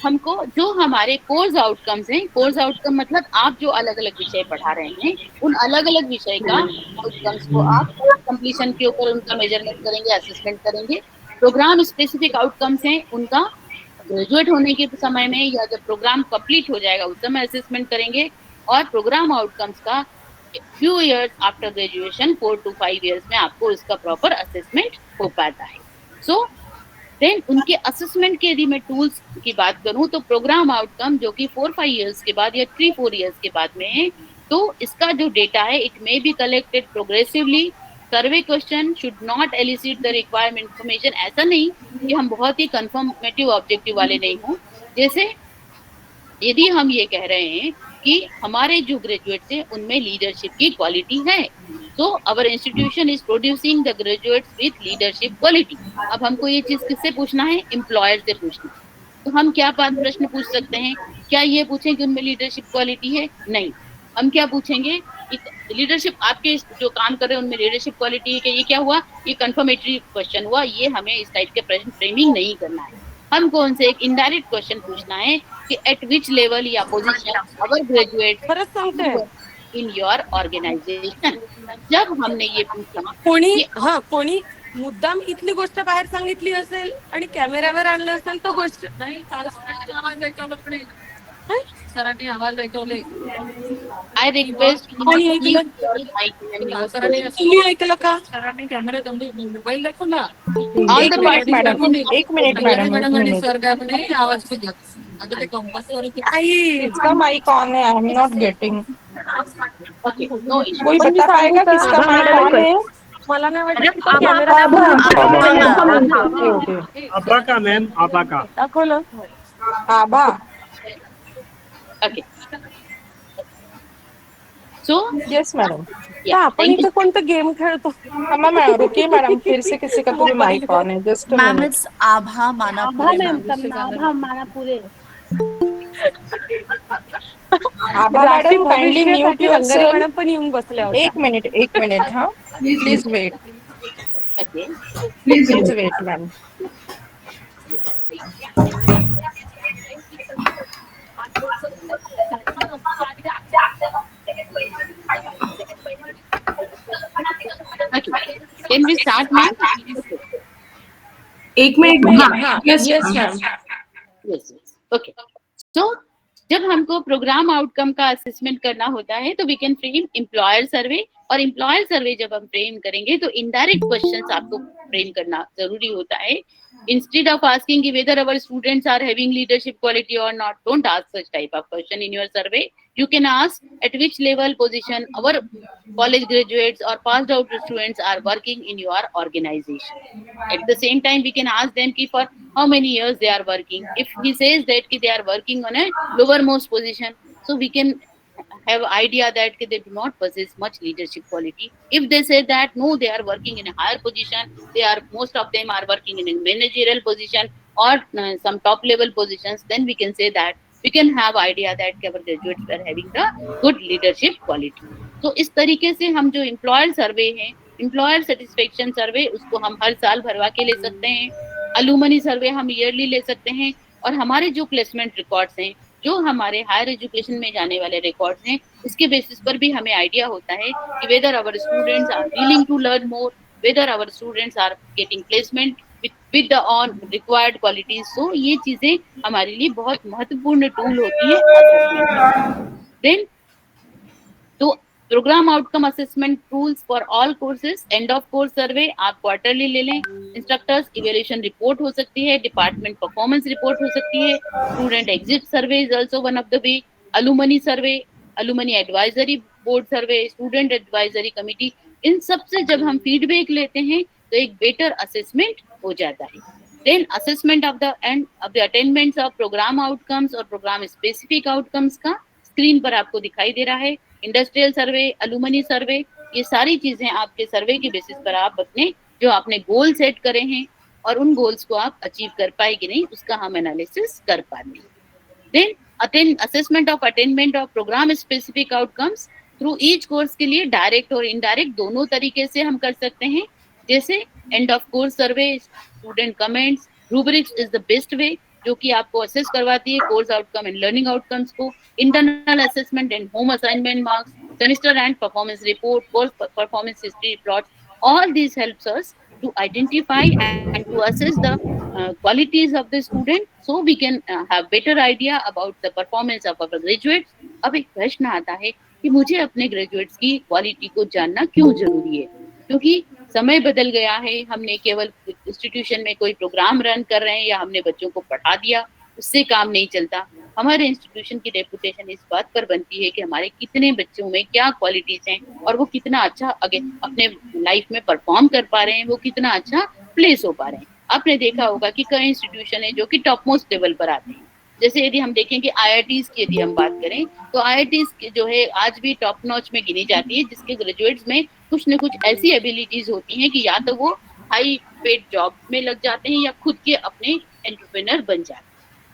हमको जो हमारे कोर्स आउटकम्स हैं, कोर्स आउटकम मतलब आप जो अलग अलग विषय पढ़ा रहे हैं उन अलग अलग विषय का आउटकम्स को आप कोर्स कंप्लीशन के ऊपर उनका मेजरमेंट करेंगे, असेसमेंट करेंगे। प्रोग्राम स्पेसिफिक आउटकम्स हैं, उनका ग्रेजुएट होने के समय में या जब प्रोग्राम कंप्लीट हो जाएगा उस समय असेसमेंट करेंगे। और प्रोग्राम आउटकम्स का few years after graduation 4 to 5 years में आपको इसका प्रॉपर असेसमेंट हो पाता है। सो देन उनके असेसमेंट के यदि मैं टूल्स की बात करूं तो प्रोग्राम आउटकम जो कि 4-5 इयर्स के बाद या 3-4 इयर्स के बाद में है, तो इसका जो डेटा है it may be collected progressively. Survey question should not elicit the required information, ऐसा नहीं कि हम बहुत ही कंफर्मेटिव ऑब्जेक्टिव वाले नहीं हों। जैसे यदि हम ये कह रहे हैं कि हमारे जो ग्रेजुएट्स हैं उनमें लीडरशिप की क्वालिटी है, तो our institution is producing the graduates with leadership quality. अब हमको ये चीज किससे पूछना है, एम्प्लॉयर से पूछना है। तो हम क्या प्रश्न पूछ सकते हैं, क्या ये पूछें कि उनमें लीडरशिप क्वालिटी है? नहीं, हम क्या पूछेंगे, लीडरशिप आपके जो काम कर रहे हैं उनमें लीडरशिप क्वालिटी है कि ये क्या हुआ, ये कंफर्मेटरी क्वेश्चन हुआ। ये हमें इस टाइप के प्रश्न फ्रेमिंग नहीं करना है। हमको उनसे एक इनडायरेक्ट क्वेश्चन पूछना है कि एट विच लेवल या position our graduate in your organization. जब हमने ये पूछा कोणी मुद्दाम इथली गोष्ट बाहेर सांगितली असेल आणि कॅमेऱ्यावर आणलं असेल तो गोष्ट नाही. आवाज ऐकवलं पण नाही. सरांनी आवाज ऐकवले. I request you कोणी to ऐकलं? keep your mic and mute. सरांनी तुम्ही ऐकलं का? सरांनी कॅमेरा मोबाईल दाखवला. All एक the मिनिट मॅडम, participants. एक मिनिट मॅडम, एक मिनिट. सर काय म्हणे आवाज खूप लागतो. आता ते कंपल्सरी आई किसका माइक ऑन है? I am not getting. Okay, no issue. कोई बता पाएगा किसका माइक ऑन है? मला नाही वाटत की Abha, camera okay okay. Abaka, ma'am. Abaka. दाखवलं. आबा. Okay. So, yes madam. yeah, आपण thank इथे you. कोणतं गेम खेळतो. हाँ मैम रुकिए मैडम, फिर से किसी का कोई माइक ऑन है, just ma'am minute. It's Abha Manapure Abha madam kindly mute yourself. Madam पण येऊन बसल्या होत्या. एक मिनट हाँ, please wait. Okay. Please wait ma'am. Okay. Can we start, ma'am? एक minute. Yes ma'am. Yes, yes. Okay. So, जब हमको प्रोग्राम आउटकम का असेसमेंट करना होता है तो वी कैन फ्रेम एम्प्लॉयर सर्वे, और एम्प्लॉयर सर्वे जब हम फ्रेम करेंगे तो इनडायरेक्ट क्वेश्चंस आपको फ्रेम करना जरूरी होता है. Instead of asking whether our students are having leadership quality or not, don't ask such type of question in your survey. You can ask at which level position our college graduates or passed out students are working in your organization. At the same time, we can ask them for how many years they are working. If he says that they are working on a lowermost position, so we can have idea that they do not possess much leadership quality. If they say that no, they are working in a higher position, most of them are working in a managerial position or some top level positions, then we can say that we can have idea that our graduates are having the good leadership quality. तो इस तरीके से हम जो एम्प्लॉयर सर्वे है, एम्प्लॉयर सेटिस्फेक्शन सर्वे, उसको हम हर साल भरवा के ले सकते हैं. अलुमनी सर्वे हम ईयरली ले सकते हैं. और हमारे जो प्लेसमेंट रिकॉर्ड्स हैं, जो हमारे हायर एजुकेशन में जाने वाले रिकॉर्ड्स हैं, उसके बेसिस पर भी हमें आइडिया होता है कि whether our students are willing to learn more, whether our students are getting placement with the on required qualities. So ये चीजें हमारे लिए बहुत महत्वपूर्ण टूल होती है. देन तो program outcome assessment tools for all courses. End of course survey आप क्वार्टरली ले लें. इंस्ट्रक्टर्स इवैल्यूएशन रिपोर्ट हो सकती है, डिपार्टमेंट परफॉर्मेंस रिपोर्ट हो सकती है, student exit survey is also one of the way, alumni survey, alumni advisory board survey, student advisory committee. इन सब से जब हम फीडबैक लेते हैं तो एक बेटर असेसमेंट हो जाता है. Then assessment of the end of the attainments of program outcomes और प्रोग्राम स्पेसिफिक आउटकम्स का स्क्रीन पर आपको दिखाई दे रहा है. इंडस्ट्रियल सर्वे, अलुमनी सर्वे, ये सारी चीजें आपके सर्वे के बेसिस पर आप अपने जो आपने गोल सेट करे हैं और उन गोल्स को आप अचीव कर पाए कि नहीं, उसका हम एनालिसिस कर पाएंगे. Then assessment of attainment of program specific outcomes through each course के लिए डायरेक्ट और इनडायरेक्ट दोनों तरीके से हम कर सकते हैं. जैसे end of course survey, student comments, rubrics is the best way, जो कि आपको असेस करवाती है course outcome and learning outcomes को. Internal assessment and home assignment marks, semester end performance report, course performance history plot, all these helps us to identify and to assess the qualities of the student, so we can have better idea about the performance of our graduates. अब एक प्रश्न आता है कि मुझे अपने ग्रेजुएट्स की क्वालिटी को जानना क्यों जरूरी है? क्योंकि समय बदल गया है. हमने केवल इंस्टीट्यूशन में कोई प्रोग्राम रन कर रहे हैं या हमने बच्चों को पढ़ा दिया, उससे काम नहीं चलता. हमारे इंस्टीट्यूशन की रेपुटेशन इस बात पर बनती है कि हमारे कितने बच्चों में क्या क्वालिटीज हैं और वो कितना अच्छा अपने लाइफ में परफॉर्म कर पा रहे हैं, वो कितना अच्छा प्लेस हो पा रहे हैं. आपने देखा होगा कि कई इंस्टीट्यूशन है जो कि टॉप मोस्ट लेवल पर आते हैं. जैसे यदि हम देखें कि आईआईटीज की यदि हम बात करें तो आईआईटीज जो है आज भी टॉप नॉच में गिनी जाती है, जिसके ग्रेजुएट्स में कुछ न कुछ ऐसी एबिलिटीज होती हैं कि या तो वो हाई पेड जॉब में लग जाते हैं या खुद के अपने एंटरप्रेन्योर बन जाते हैं.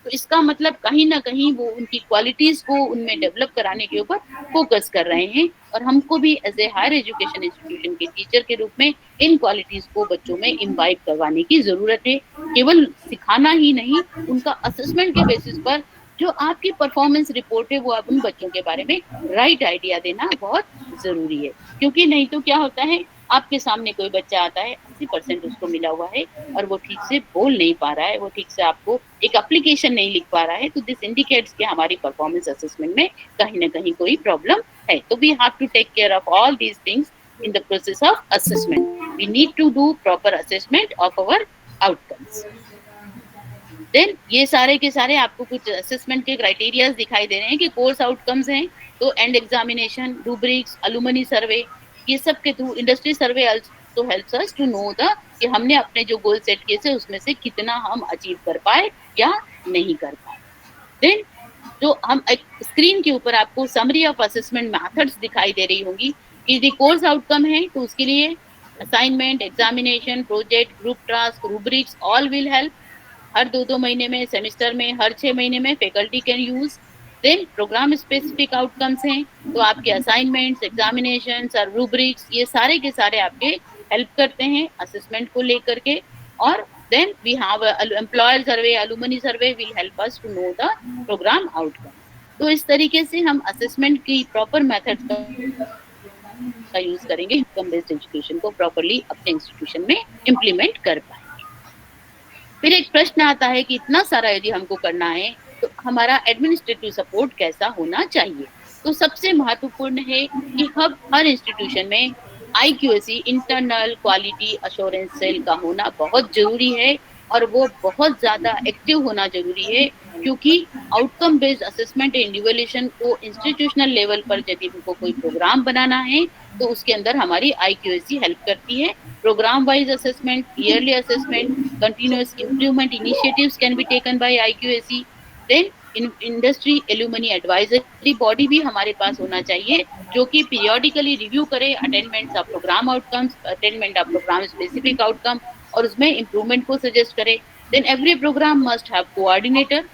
तो इसका मतलब कहीं ना कहीं वो उनकी क्वालिटीज को उनमें डेवलप कराने के ऊपर फोकस कर रहे हैं. और हमको भी as a higher education institution के टीचर के रूप में इन क्वालिटीज को बच्चों में इम्बाइब करवाने की जरूरत है. केवल सिखाना ही नहीं, उनका असेसमेंट के बेसिस पर जो आपकी परफॉर्मेंस रिपोर्ट है वो आप उन बच्चों के बारे में राइट आइडिया देना बहुत जरूरी है. क्योंकि नहीं तो क्या होता है आपके सामने कोई बच्चा आता है 80% उसको मिला हुआ है और वो ठीक से बोल नहीं पा रहा है, वो ठीक से आपको एक एप्लीकेशन नहीं लिख पा रहा है, तो दिस इंडिकेट्स कि हमारी परफॉर्मेंस असेसमेंट में कहीं ना कहीं कोई प्रॉब्लम है. तो we have to take care of all these things in the process of assessment. We need to do proper assessment of our outcomes. Then ये सारे के सारे आपको कुछ असेसमेंट के क्राइटेरियाज दिखाई दे रहे हैं कि कोर्स आउटकम्स हैं तो end examination, rubrics, alumni survey, ये सब के through industry survey also helps us to know the कि हमने अपने जो गोल सेट किए थे उसमें से कितना हम अचीव कर पाए या नहीं कर पाए. देन जो हम स्क्रीन के ऊपर आपको समरी ऑफ असेसमेंट मेथड्स दिखाई दे रही होंगी कि दी कोर्स आउटकम है तो उसके लिए assignment, examination, project, group task, rubrics all will help. हर 2-2 महीने में, सेमेस्टर में, हर 6 महीने में faculty can use. Then program specific outcomes हैं तो आपके असाइनमेंट्स, एग्जामिनेशन और रूब्रिक्स ये सारे के सारे आपके हेल्प करते हैं असेसमेंट को लेकर के. और then we have employer survey, alumni survey will help us to know the program outcome. तो इस तरीके से हम असेसमेंट की प्रॉपर मेथड का यूज करेंगे, इनकम बेस्ड एजुकेशन को प्रॉपर्ली अपने इंस्टीट्यूशन में इम्प्लीमेंट कर पाएंगे. फिर एक प्रश्न आता है कि इतना सारा यदि हमको करना है तो हमारा एडमिनिस्ट्रेटिव सपोर्ट कैसा होना चाहिए. तो सबसे महत्वपूर्ण है कि हर इंस्टीट्यूशन में IQAC internal quality assurance cell का होना बहुत जरूरी है और वो बहुत ज्यादा एक्टिव होना जरूरी है क्योंकि outcome based assessment and evaluation को इंस्टीट्यूशनल लेवल पर यदि उनको कोई प्रोग्राम बनाना है तो उसके अंदर हमारी IQAC हेल्प करती है. Program wise assessment, yearly assessment, continuous improvement initiatives can be taken by IQAC. Then industry alumni advisory body भी हमारे पास होना चाहिए जो कि पीरियोडिकली रिव्यू करे attainment of program outcomes, attainment of program specific outcome और उसमें इम्प्रूवमेंट को सजेस्ट करे. Then every program must have coordinator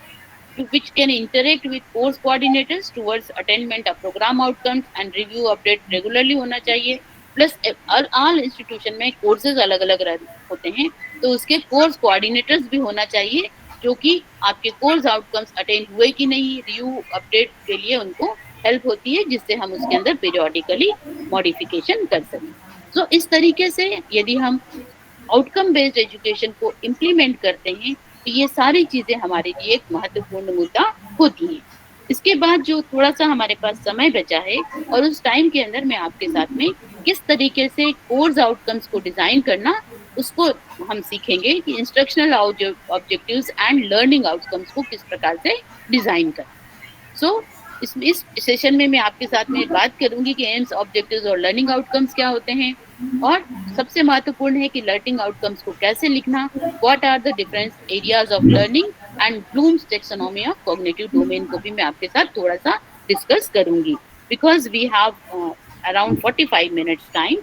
which can interact with course coordinators towards attainment of program outcomes and review update regularly होना चाहिए. प्लस ऑल इंस्टीट्यूशन में कोर्सेज अलग अलग होते हैं तो उसके कोर्स कोऑर्डिनेटर्स भी होना चाहिए जो कि आपके कोर्स आउटकम्स अटेन हुए कि नहीं, रिव्यू अपडेट के लिए उनको हेल्प होती है जिससे हम उसके अंदर पीरियोडिकली मॉडिफिकेशन कर सकें. सो इस तरीके से यदि हम आउटकम बेस्ड एजुकेशन को इम्प्लीमेंट करते हैं तो ये सारी चीजें हमारे लिए एक महत्वपूर्ण मुद्दा होती हैं. इसके बाद जो थोड़ा सा हमारे पास समय बचा है और उस टाइम के अंदर मैं आपके साथ में किस तरीके से कोर्स आउटकम्स को डिजाइन करना उसको हम सीखेंगे कि instructional objectives and learning outcomes को किस प्रकार से डिजाइन करना. सो इस सेशन में मैं आपके साथ में बात करूंगी कि एम्स, ऑब्जेक्टिव्स और लर्निंग आउटकम्स क्या होते हैं और सबसे महत्वपूर्ण है कि लर्निंग आउटकम्स को कैसे लिखना, what are the different areas of learning and Bloom's taxonomy of cognitive domain को भी मैं आपके साथ थोड़ा सा डिस्कस करूंगी because we have around 45 minutes time,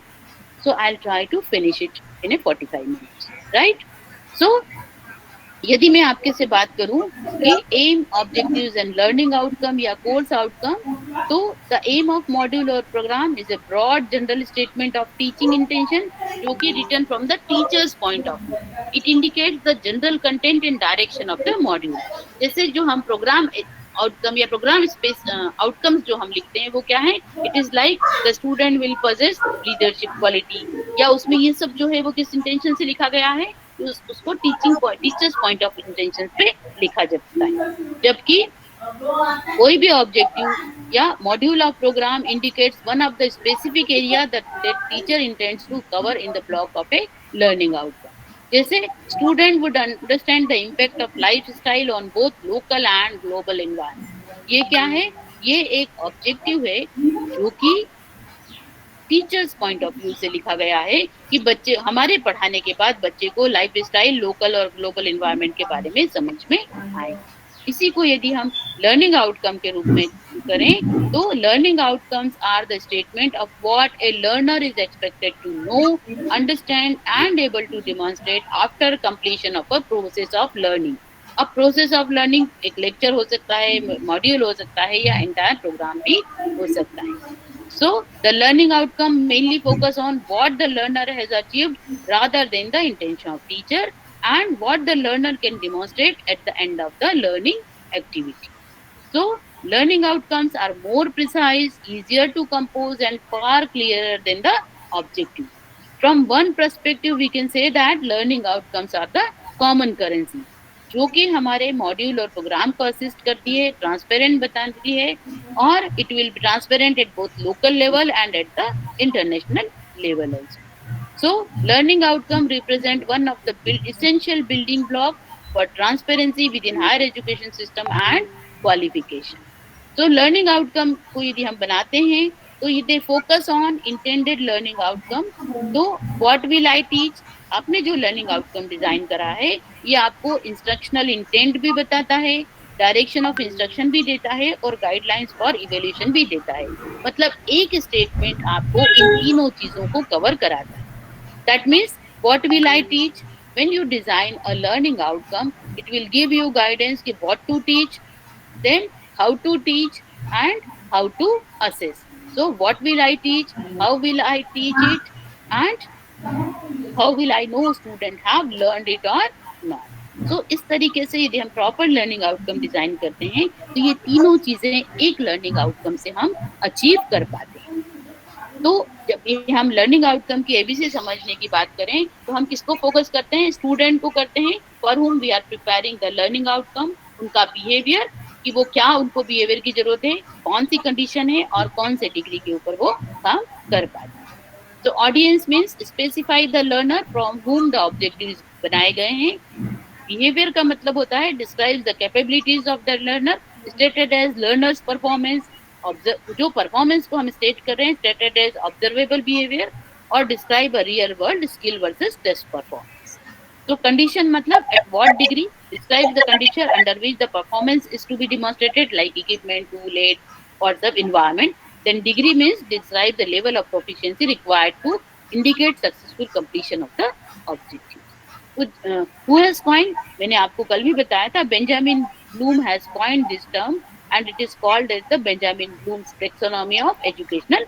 so I'll try to finish it in a 45 minutes, right? So यदि मैं आपके से बात करूं कि aim, objectives and learning outcome या कोर्स आउटकम, तो द एम ऑफ मॉड्यूल और program is a broad general statement of teaching intention जो कि written from the teacher's point of view. It indicates the general content and direction of the module. जैसे जो हम प्रोग्राम आउटकम या प्रोग्राम स्पेस आउटकम्स जो हम लिखते हैं वो क्या है, it is like the student will possess leadership quality, या उसमें ये सब जो है वो किस इंटेंशन से लिखा गया है, उसको टीचर्स पॉइंट ऑफ इंटेंशन पे लिखा जाता है. जबकि कोई भी ऑब्जेक्टिव या module of program indicates one of the specific area that teacher intends to cover in the block of a learning outcome. जैसे student would understand the impact of life style on both local and global environment. ये क्या है, ये एक ऑब्जेक्टिव है जो कि टीचर्स पॉइंट ऑफ व्यू से लिखा गया है कि बच्चे हमारे पढ़ाने के बाद बच्चे को लाइफ स्टाइल, लोकल और ग्लोबल एनवायरनमेंट के बारे में समझ में आए. इसी को यदि हम लर्निंग आउटकम के रूप में करें तो learning outcomes are the statement of what a learner is expected to know, understand and able to demonstrate after completion of a process of learning. अब प्रोसेस ऑफ लर्निंग एक लेक्चर हो सकता है, मॉड्यूल हो सकता है या एंटायर प्रोग्राम भी हो सकता है. So the learning outcome mainly focus on what the learner has achieved rather than the intention of teacher and what the learner can demonstrate at the end of the learning activity. So learning outcomes are more precise, easier to compose and far clearer than the objective. From one perspective, we can say that learning outcomes are the common currency, जो कि हमारे मॉड्यूल और प्रोग्राम को असिस्ट करती है, ट्रांसपेरेंट बताती है, और it will be transparent at both local level and at the international level also. So, learning outcome represent one of the essential building block for transparency within higher education system and qualification. So, learning outcome को यदि हम बनाते हैं तो ये focus on intended learning outcome. तो व्हाट विल आई टीच, आपने जो लर्निंग आउटकम डिजाइन करा है ये आपको इंस्ट्रक्शनल इंटेंट भी बताता है, डायरेक्शन ऑफ इंस्ट्रक्शन भी देता है और गाइडलाइंस फॉर इवैल्यूएशन भी देता है. मतलब एक स्टेटमेंट आपको इन तीनों चीजों को कवर कराता है. That means what will I teach? When you design a learning outcome, it will give you guidance कि what to teach, then how to teach and how to assess. So what will I teach? How will I teach it? And how will I know student have learned it or not? So इस तरीके से यदि हम प्रॉपर लर्निंग आउटकम डिजाइन करते हैं तो ये तीनों चीजें एक लर्निंग आउटकम से हम अचीव कर पाते हैं. तो जब ये हम लर्निंग आउटकम की एबीसी समझने की बात करें तो हम किसको फोकस करते हैं? स्टूडेंट को करते हैं, for whom we are preparing the learning outcome. उनका बिहेवियर कि वो क्या उनको बिहेवियर की जरूरत है, कौन सी कंडीशन है और कौन से डिग्री के ऊपर वो काम कर पाते हैं. तो audience means specify the learner from whom the objectives बनाए गए हैं. बिहेवियर का मतलब होता है describe the capabilities of the learner stated as learners performance. जो परफॉर्मेंस को हम स्टेट कर रहे हैं स्टेटेड एज ऑब्जर्वेबल बिहेवियर, और describe a real world skill versus test performance. तो कंडीशन मतलब at what degree, describe the condition under which the performance is to be demonstrated like equipment, tool, aid और सब environment. Then degree means describe the level of proficiency required to indicate successful completion of the objective. Who has coined, मैंने आपको कल भी बताया था, Benjamin Bloom has coined this term and it is called as the Benjamin Bloom's taxonomy of educational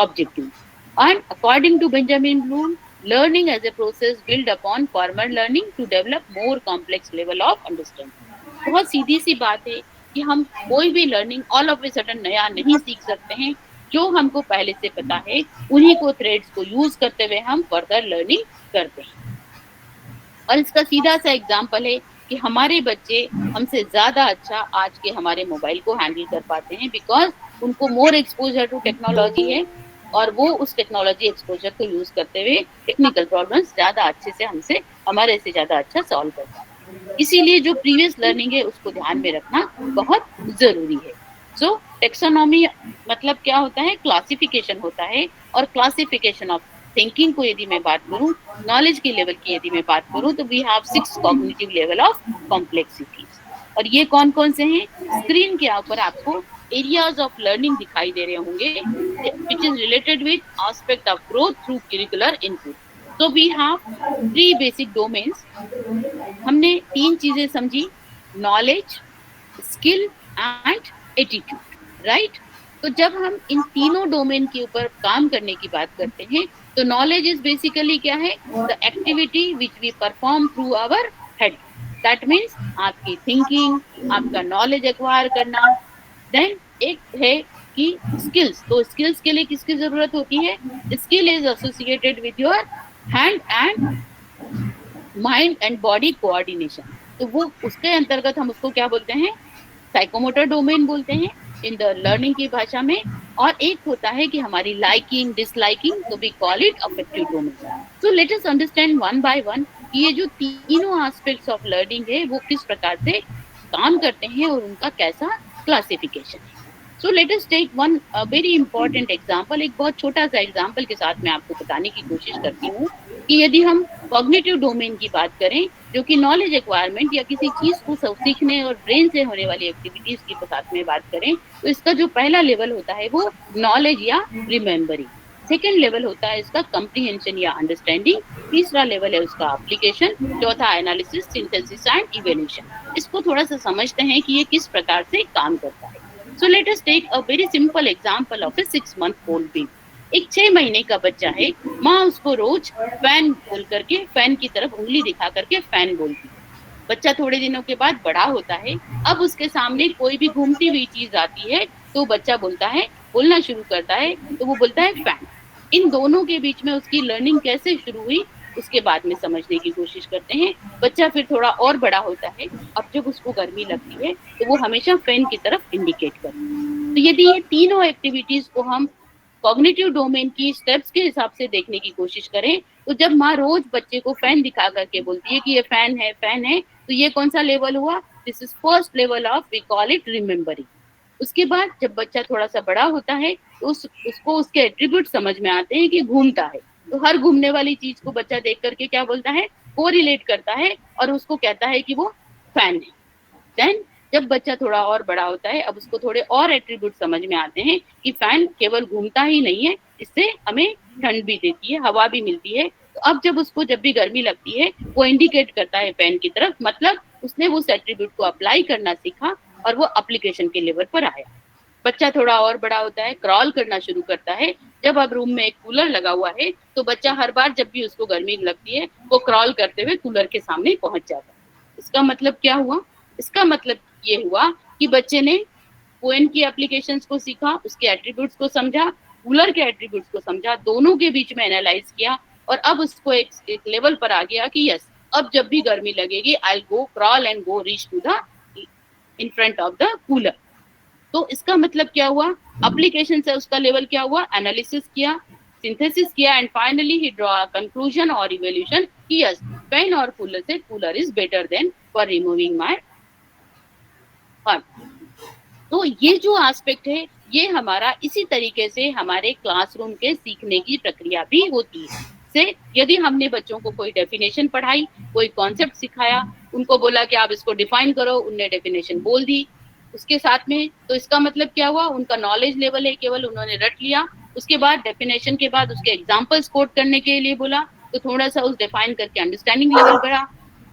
objectives. And according to Benjamin Bloom, learning as a process built upon formal learning to develop more complex level of understanding. बहुत सीधी सी बात है कि हम कोई भी learning all of a sudden नया नहीं सीख सकते हैं. जो हमको पहले से पता है उन्हीं को थ्रेड्स को यूज करते हुए हम फर्दर लर्निंग करते हैं. और इसका सीधा सा एग्जाम्पल है कि हमारे बच्चे हमसे ज्यादा अच्छा आज के हमारे मोबाइल को हैंडल कर पाते हैं बिकॉज उनको मोर एक्सपोजर टू टेक्नोलॉजी है और वो उस टेक्नोलॉजी एक्सपोजर को यूज करते हुए टेक्निकल प्रॉब्लम्स ज्यादा अच्छे से हमसे हमारे से ज्यादा अच्छा सॉल्व कर पाते हैं. इसीलिए जो प्रीवियस लर्निंग है उसको ध्यान में रखना बहुत जरूरी है. सो टेक्सोनॉमी मतलब क्या होता है? क्लासिफिकेशन होता है. और क्लासिफिकेशन ऑफ थिंकिंग को यदि मैं बात करूं, नॉलेज के लेवल की यदि मैं बात करूं तो we have 6 cognitive level of complexities. और ये कौन कौन से हैं? स्क्रीन के ऊपर आपको एरियाज ऑफ लर्निंग दिखाई दे रहे होंगे which is related with aspect of growth through curricular input. तो वी हैव 3 बेसिक डोमेन्स. हमने 3 चीजें समझी, knowledge, skill and attitude, right? तो जब हम इन तीनों डोमेन के ऊपर काम करने की बात करते हैं तो नॉलेज इज बेसिकली क्या है? The activity which we perform through our head. That means आपकी थिंकिंग, आपका नॉलेज एक्वायर करना. देन एक है कि स्किल्स. तो स्किल्स के लिए किसकी जरूरत होती है? Skill is associated with your hand and mind and body coordination. तो वो उसके अंतर्गत हम उसको क्या बोलते हैं? साइकोमोटर डोमेन बोलते हैं इन द लर्निंग की भाषा में. और एक होता है कि हमारी लाइकिंग, डिसलाइकिंग, तो we call it affective domain. So let us understand one by one कि ये जो तीनों एस्पेक्ट्स ऑफ लर्निंग है वो किस प्रकार से काम करते हैं और उनका कैसा क्लासिफिकेशन है. So let us take one very important example. एक बहुत छोटा सा एग्जांपल के साथ मैं आपको बताने की कोशिश करती हूँ कि यदि हम कॉग्निटिव डोमेन की बात करें जो कि नॉलेज एक्वायरमेंट या किसी चीज को सीखने और ब्रेन से होने वाली एक्टिविटीज की साथ में बात करें तो इसका जो पहला लेवल होता है वो नॉलेज या रिमेम्बरिंग. सेकेंड लेवल होता है इसका कंप्रीहेंशन या अंडरस्टैंडिंग. तीसरा लेवल है उसका एप्लीकेशन. चौथा एनालिसिस, सिंथेसिस एंड इवैल्यूएशन. इसको थोड़ा सा समझते हैं कि ये किस प्रकार से काम करता है. So let us take a very simple example of a 6 month old baby. एक 6 महीने का बच्चा है. माँ उसको रोज फैन बोल करके, फैन की तरफ उंगली दिखा करके फैन बोलती है. बच्चा थोड़े दिनों के बाद बड़ा होता है. अब उसके सामने कोई भी घूमती हुई चीज आती है तो बच्चा बोलना शुरू करता है. तो वो बोलता है फैन. इन दोनों के बीच में उसकी लर्निंग कैसे शुरू हुई उसके बाद में समझने की कोशिश करते हैं। बच्चा फिर थोड़ा और बड़ा होता है, अब जब उसको गर्मी लगती है तो वो हमेशा फैन की तरफ इंडिकेट करता है। तो यदि ये तीनों एक्टिविटीज को हम कॉग्निटिव डोमेन की स्टेप्स के हिसाब से देखने की कोशिश करें, तो जब माँ रोज बच्चे को फैन दिखा करके बोलती है कि ये फैन है, तो ये कौन सा लेवल हुआ? This is first level of, we call it remembering. उसके बाद जब बच्चा थोड़ा सा बड़ा होता है तो उसको उसके एट्रीब्यूट समझ में आते हैं कि घूमता है, तो हर घूमने वाली चीज को बच्चा देख करके क्या बोलता है? कोरिलेट करता है और उसको कहता है कि वो फैन है। देन जब बच्चा थोड़ा और बड़ा होता है, अब उसको थोड़े और एट्रीब्यूट समझ में आते हैं कि फैन केवल घूमता ही नहीं है, इससे हमें ठंड भी देती है, हवा भी मिलती है। तो अब जब उसको जब भी गर्मी लगती है वो इंडिकेट करता है फैन की तरफ, मतलब उसने उस एट्रीब्यूट को अप्लाई करना सीखा और वो एप्लीकेशन के लेवल पर आया। बच्चा थोड़ा और बड़ा होता है, क्रॉल करना शुरू करता है। जब अब रूम में एक कूलर लगा हुआ है तो बच्चा हर बार जब भी उसको गर्मी लगती है वो क्रॉल करते हुए कूलर के सामने पहुंच जाता है। इसका मतलब क्या हुआ? इसका मतलब ये हुआ कि बच्चे ने पोएम की एप्लीकेशंस को सीखा, उसके एट्रीब्यूट्स को समझा, कूलर के एट्रीब्यूट्स को समझा, दोनों के बीच में एनालाइज किया और अब उसको एक लेवल पर आ गया कि यस, अब जब भी गर्मी लगेगी I go crawl and go reach to the in front of the cooler. तो इसका मतलब क्या हुआ? एप्लीकेशन से उसका लेवल क्या हुआ? एनालिसिस किया, सिंथेसिस किया and finally he draw a conclusion और इवोल्यूशन कि यस, फैन और कूलर से cooler is better than for removing my fun. तो ये जो एस्पेक्ट है ये हमारा इसी तरीके से हमारे क्लासरूम के सीखने की प्रक्रिया भी होती है। से यदि हमने बच्चों को कोई डेफिनेशन पढ़ाई, कोई कॉन्सेप्ट सिखाया, उनको बोला कि आप इसको डिफाइन करो, उनने डेफिनेशन बोल दी उसके साथ में, तो इसका मतलब क्या हुआ? उनका नॉलेज लेवल है केवल उन्होंने रट लिया। उसके बाद डेफिनेशन के बाद उसके एग्जांपल्स कोट करने के लिए बोला तो थोड़ा सा उस डिफाइन करके अंडरस्टैंडिंग लेवल बढ़ा।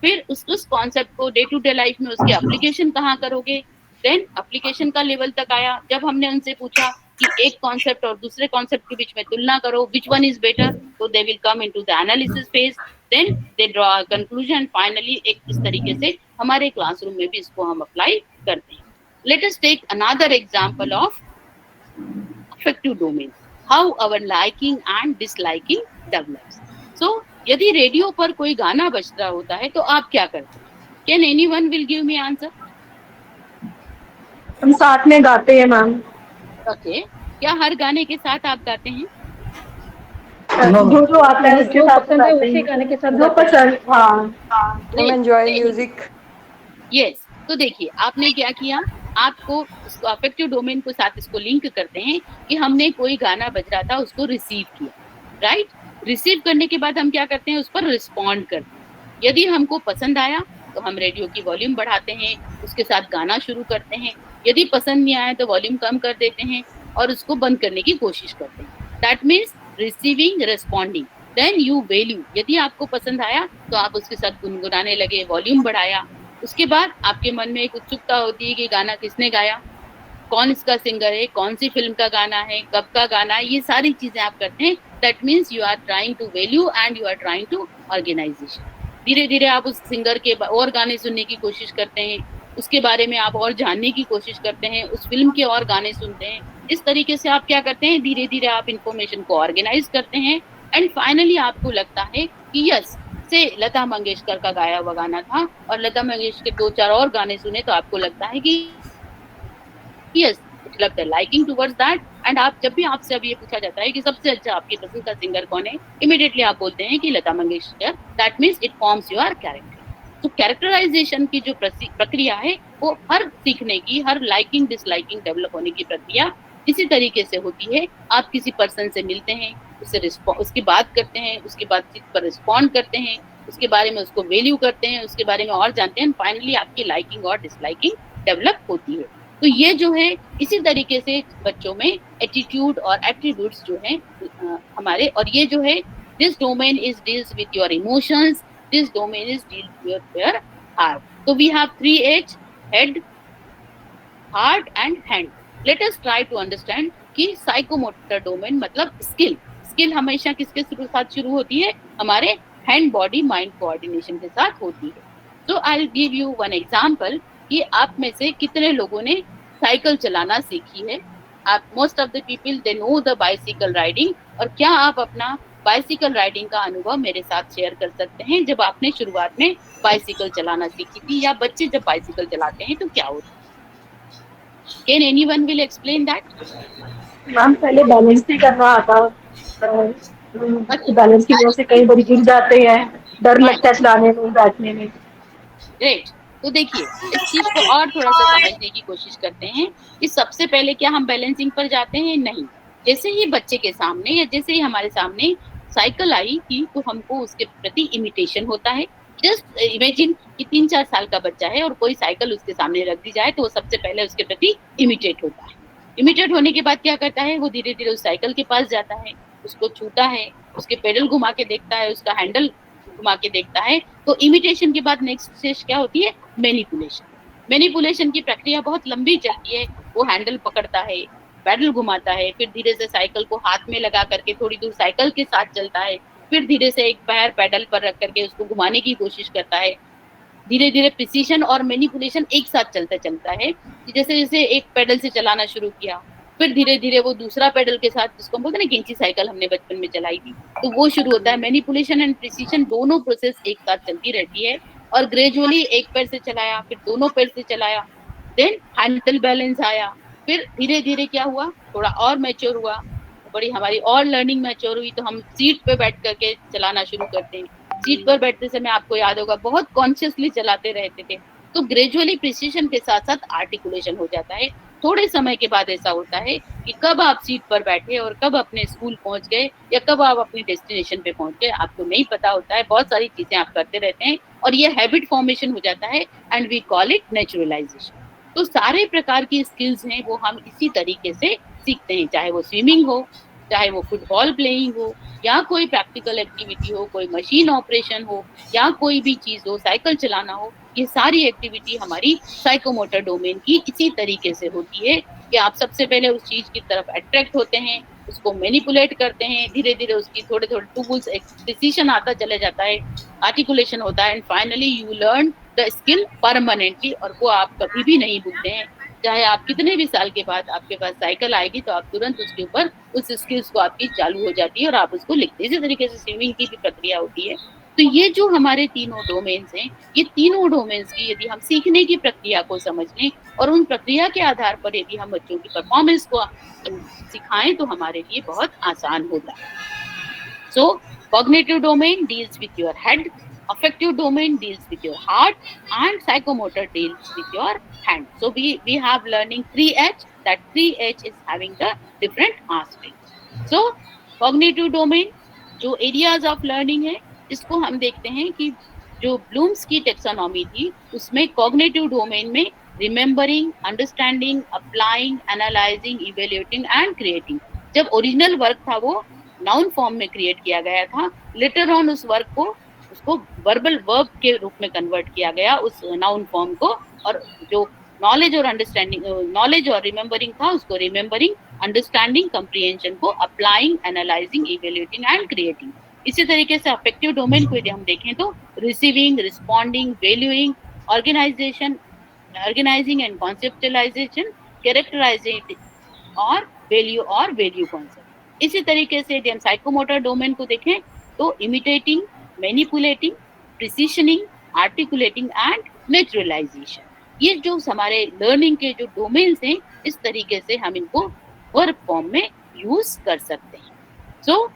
फिर उस कॉन्सेप्ट को डे टू डे लाइफ में उसके एप्लीकेशन कहाँ करोगे? देन एप्लीकेशन का लेवल तक आया जब हमने उनसे पूछा कि एक कॉन्सेप्ट और दूसरे कॉन्सेप्ट के बीच में तुलना करो, विच वन इज बेटर, तो they will come into the analysis phase, then they draw a conclusion. Finally एक इस तरीके से हमारे क्लासरूम में भी इसको हम अप्लाई करते हैं। Let us take another example of affective domain, how our liking and disliking develops. So यदि रेडियो पर कोई गाना बज रहा होता है तो आप क्या करते हैं? Can anyone will give me answer? हम साथ में गाते हैं मैम। ओके, क्या हर गाने के साथ आप गाते हैं? जो आता है उसके साथ पसंद है उसी गाने के साथ जो पसंद। हाँ, हम एंजॉय म्यूजिक। यस, तो देखिए आपने क्या किया, आपको अफेक्टिव डोमेन को साथ इसको लिंक करते हैं कि हमने कोई गाना बज रहा था उसको रिसीव किया, राइट? रिसीव करने के बाद हम क्या करते हैं? उस पर रिस्पॉन्ड करते हैं। यदि हमको पसंद आया तो हम रेडियो की वॉल्यूम बढ़ाते हैं, उसके साथ गाना शुरू करते हैं। यदि पसंद नहीं आया तो वॉल्यूम कम कर देते हैं और उसको बंद करने की कोशिश करते हैं। That means receiving, responding, then you value. यदि आपको पसंद आया तो आप उसके साथ गुनगुनाने लगे, वॉल्यूम बढ़ाया। उसके बाद आपके मन में एक उत्सुकता होती है कि गाना किसने गाया, कौन इसका सिंगर है, कौन सी फिल्म का गाना है, कब का गाना है, ये सारी चीजें आप करते हैं। That means you are trying to value and you are trying to organization. धीरे धीरे आप उस सिंगर के और गाने सुनने की कोशिश करते हैं, उसके बारे में आप और जानने की कोशिश करते हैं, उस फिल्म के और गाने सुनते हैं। इस तरीके से आप क्या करते हैं? धीरे धीरे आप इंफॉर्मेशन को ऑर्गेनाइज करते हैं एंड फाइनली आपको लगता है कि यस, से लता मंगेशकर का गाया हुआ गाना था और लता मंगेशकर के 2-4 और गाने सुने तो आपको लगता है कि यस, मतलब the liking towards that. And आप जब भी आपसे अब ये पूछा जाता है कि सबसे अच्छा आपकी पसंद का सिंगर कौन है, इमीडिएटली आप बोलते हैं कि Lata Mangeshkar. That means it forms your character. तो कैरेक्टराइजेशन की जो प्रक्रिया है वो हर सीखने की, हर लाइकिंग डिसलाइकिंग डेवलप होने की प्रक्रिया इसी तरीके से होती है। आप किसी पर्सन से मिलते हैं, उसकी बात करते हैं, उसकी बातचीत पर रिस्पॉन्ड करते हैं, उसके बारे में उसको वैल्यू करते हैं, उसके बारे में और जानते हैं, फाइनली आपकी लाइकिंग और डिसलाइकिंग डेवलप होती है। तो ये जो है इसी तरीके से बच्चों में एटीट्यूड और एट्रीब्यूट्स जो है हमारे, और ये जो है this domain is deals with your emotions, this domain is deals with your heart. तो we have 3H, head, heart and hand. Let us try to understand कि साइकोमोटर डोमेन मतलब स्किल। स्किल हमेशा किसके साथ शुरू होती है? हमारे हैंड बॉडी माइंड कोऑर्डिनेशन के साथ होती है। तो I will give you one example कि आप में से कितने लोगों ने साइकिल चलाना सीखी है, आप most of the people they know the bicycle riding, और क्या आप अपना बाइसिकल राइडिंग का अनुभव मेरे साथ शेयर कर सकते हैं, जब आपने शुरुआत में बाइसिकल चलाना सीखी थी, या बच्चे जब बाइसिकल चलाते हैं तो क्या होता है? Can anyone will explain that? Ma'am पहले बैलेंस ही करना आता, बैलेंस की वजह से कई बार गिर जाते हैं, डर लगता है चलाने में, बैठने में। ग्रेट। तो देखिए, इस चीज को और थोड़ा सा समझने की कोशिश करते हैं कि सबसे पहले क्या हम बैलेंसिंग पर जाते हैं? नहीं। जैसे ही बच्चे के सामने या जैसे ही हमारे सामने साइकिल आई थी तो हमको उसके प्रति इमिटेशन होता है। जस्ट इमेजिन कि 3-4 साल का बच्चा है और कोई साइकिल उसके सामने रख दी जाए तो वो सबसे पहले उसके प्रति इमिटेट होता है। इमिटेट होने के बाद क्या करता है? वो धीरे धीरे उस साइकिल के पास जाता है, उसको छूता है, उसके पेडल घुमा के देखता है, उसका हैंडल घुमा के देखता है। तो इमिटेशन के बाद नेक्स्ट स्टेज क्या होती है? मैनिपुलेशन। मैनिपुलेशन की प्रक्रिया बहुत लंबी चलती है। वो हैंडल पकड़ता है, पैडल घुमाता है, फिर धीरे से साइकिल को हाथ में लगा करके थोड़ी दूर साइकिल के साथ चलता है, फिर धीरे से एक पैर पैडल पर रख करके उसको घुमाने की कोशिश करता है। धीरे धीरे प्रिसीशन और मैनिपुलेशन एक साथ चलता है। जैसे जैसे एक पैडल से चलाना शुरू किया, फिर धीरे धीरे वो दूसरा पैडल के साथ, जिसको हम बोलते हैं ना कैंची साइकिल हमने बचपन में चलाई थी, तो वो शुरू होता है। मैनिपुलेशन एंड प्रिसीशन दोनों प्रोसेस एक साथ चलती रहती है। और ग्रेजुअली एक पैर से चलाया, फिर दोनों पैर से चलाया, देन हैंडल बैलेंस आया, फिर धीरे धीरे क्या हुआ? थोड़ा और मैच्योर हुआ, बड़ी हमारी और लर्निंग मैच्योर हुई, तो हम सीट पे बैठ करके चलाना शुरू करते हैं। सीट पर बैठते समय आपको याद होगा बहुत कॉन्शियसली चलाते रहते थे। तो ग्रेजुअली प्रिसीशन के साथ साथ आर्टिकुलेशन हो जाता है। थोड़े समय के बाद ऐसा होता है कि कब आप सीट पर बैठे और कब अपने स्कूल पहुंच गए या कब आप अपनी डेस्टिनेशन पे पहुंच गए आपको नहीं पता होता है। बहुत सारी चीजें आप करते रहते हैं और ये हैबिट फॉर्मेशन हो जाता है and we call it naturalization. तो सारे प्रकार की स्किल्स हैं वो हम इसी तरीके से सीखते हैं, चाहे वो स्विमिंग हो, चाहे वो फुटबॉल प्लेइंग हो, या कोई प्रैक्टिकल एक्टिविटी हो, कोई मशीन ऑपरेशन हो, या कोई भी चीज हो, साइकिल चलाना हो। ये सारी एक्टिविटी हमारी साइकोमोटर डोमेन की इसी तरीके से होती है कि आप सबसे पहले उस चीज की तरफ अट्रैक्ट होते हैं, उसको मैनिपुलेट करते हैं, धीरे धीरे उसकी थोड़े थोड़े टूल्स, डिसीजन आता चले जाता है, आर्टिकुलेशन होता है, and finally you learn the skill permanently, और वो आप कभी भी नहीं भूलते हैं। चाहे आप कितने भी साल के बाद आपके पास साइकिल आएगी तो आप तुरंत उसके ऊपर उस स्किल्स को आपकी चालू हो जाती है और आप उसको लिखते हैं। इसी तरीके से स्विमिंग की भी प्रक्रिया होती है। तो ये जो हमारे तीनों डोमेन्स हैं, ये तीनों डोमेन्स की यदि हम सीखने की प्रक्रिया को समझ लें और उन प्रक्रिया के आधार पर यदि हम बच्चों की परफॉर्मेंस को सिखाएं तो हमारे लिए बहुत आसान होता है। So cognitive domain deals with your head, affective domain deals with your heart, and psychomotor deals with your hand. So we have learning 3H. That 3H is having the different aspects. So cognitive domain जो areas of learning है, इसको हम देखते हैं कि जो ब्लूम्स की टेक्सोनॉमी थी उसमें cognitive domain में remembering, understanding, applying, analyzing, evaluating and creating. जब ओरिजिनल वर्क था वो नाउन फॉर्म में क्रिएट किया गया था, लेटर ऑन उस वर्क को उसको वर्बल वर्ब के रूप में कन्वर्ट किया गया उस नाउन फॉर्म को, और जो नॉलेज और अंडरस्टैंडिंग, नॉलेज और रिमेम्बरिंग था उसको रिमेम्बरिंग, अंडरस्टैंडिंग, कंप्रिहेंशन को applying, analysing, evaluating and creating. इसी तरीके से अफेक्टिव डोमेन को यदि हम देखें तो receiving, responding, valuing, organization, organizing and conceptualization, characterizing और वैल्यू कॉन्सेप्ट। इसी तरीके से यदि हम साइकोमोटर डोमेन को देखें तो imitating, manipulating, precisioning, articulating and naturalisation. ये जो हमारे लर्निंग के जो डोमेन्स हैं, इस तरीके से हम इनको वर्ब फॉर्म में यूज कर सकते हैं। सो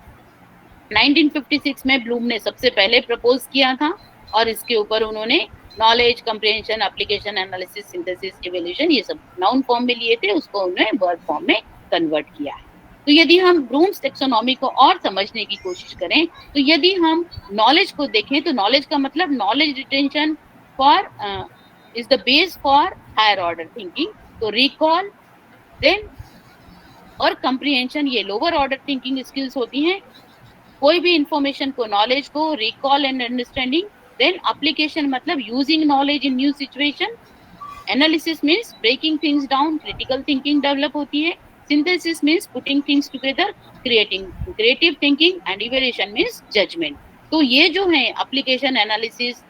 1956 में ब्लूम ने सबसे पहले प्रपोज किया था और इसके ऊपर उन्होंने knowledge, comprehension, application, analysis, synthesis, evaluation ये सब नाउन फॉर्म में लिए थे, उसको उन्होंने वर्ब फॉर्म में कन्वर्ट किया है। तो यदि हम ब्लूम्स टेक्सोनॉमी को और समझने की कोशिश करें तो यदि हम नॉलेज को देखें तो नॉलेज का मतलब knowledge retention for is the base for higher order thinking. तो रिकॉल, देन और कंप्रिहेंशन ये लोअर ऑर्डर थिंकिंग स्किल्स होती हैं। कोई भी इंफॉर्मेशन को, नॉलेज को recall and understanding, then application मतलब using knowledge in new situation, analysis means breaking things down, critical thinking develop होती है, synthesis means putting things together, creating creative thinking, and evaluation means judgment. तो ये जो है application, analysis,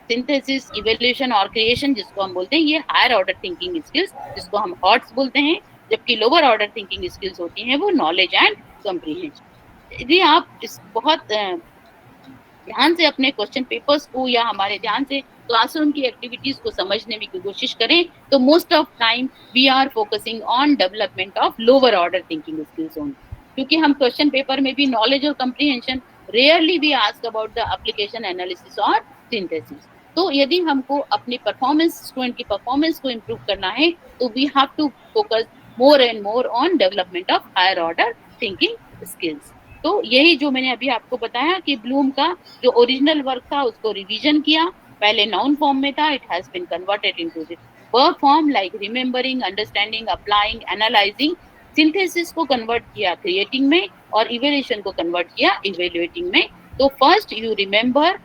synthesis, evaluation और creation जिसको हम बोलते हैं, ये higher order thinking skills जिसको हम HOTS बोलते हैं, जबकि लोअर ऑर्डर थिंकिंग स्किल्स होती हैं वो नॉलेज एंड कंप्रीहेंशन। यदि आप इस बहुत ध्यान से अपने क्वेश्चन पेपर्स को या हमारे ध्यान से क्लासरूम की एक्टिविटीज को समझने की कोशिश करें तो most of time we are focusing on development of lower order thinking skills only, क्योंकि हम क्वेश्चन पेपर में भी नॉलेज और comprehension rarely we ask about the application analysis और सिंथेसिस। तो यदि हमको अपनी परफॉर्मेंस, स्टूडेंट की परफॉर्मेंस को इम्प्रूव करना है तो we have to focus more and more on development of higher order thinking skills. तो यही जो मैंने अभी आपको बताया कि ब्लूम का जो ओरिजिनल वर्क था उसको रिवीजन किया, पहले नाउन फॉर्म में था, it has been converted into the verb form like remembering, understanding, applying, analysing. Synthesis को कन्वर्ट किया क्रिएटिंग में और इवैल्यूएशन को कन्वर्ट किया इवैल्यूएटिंग में। तो first you remember,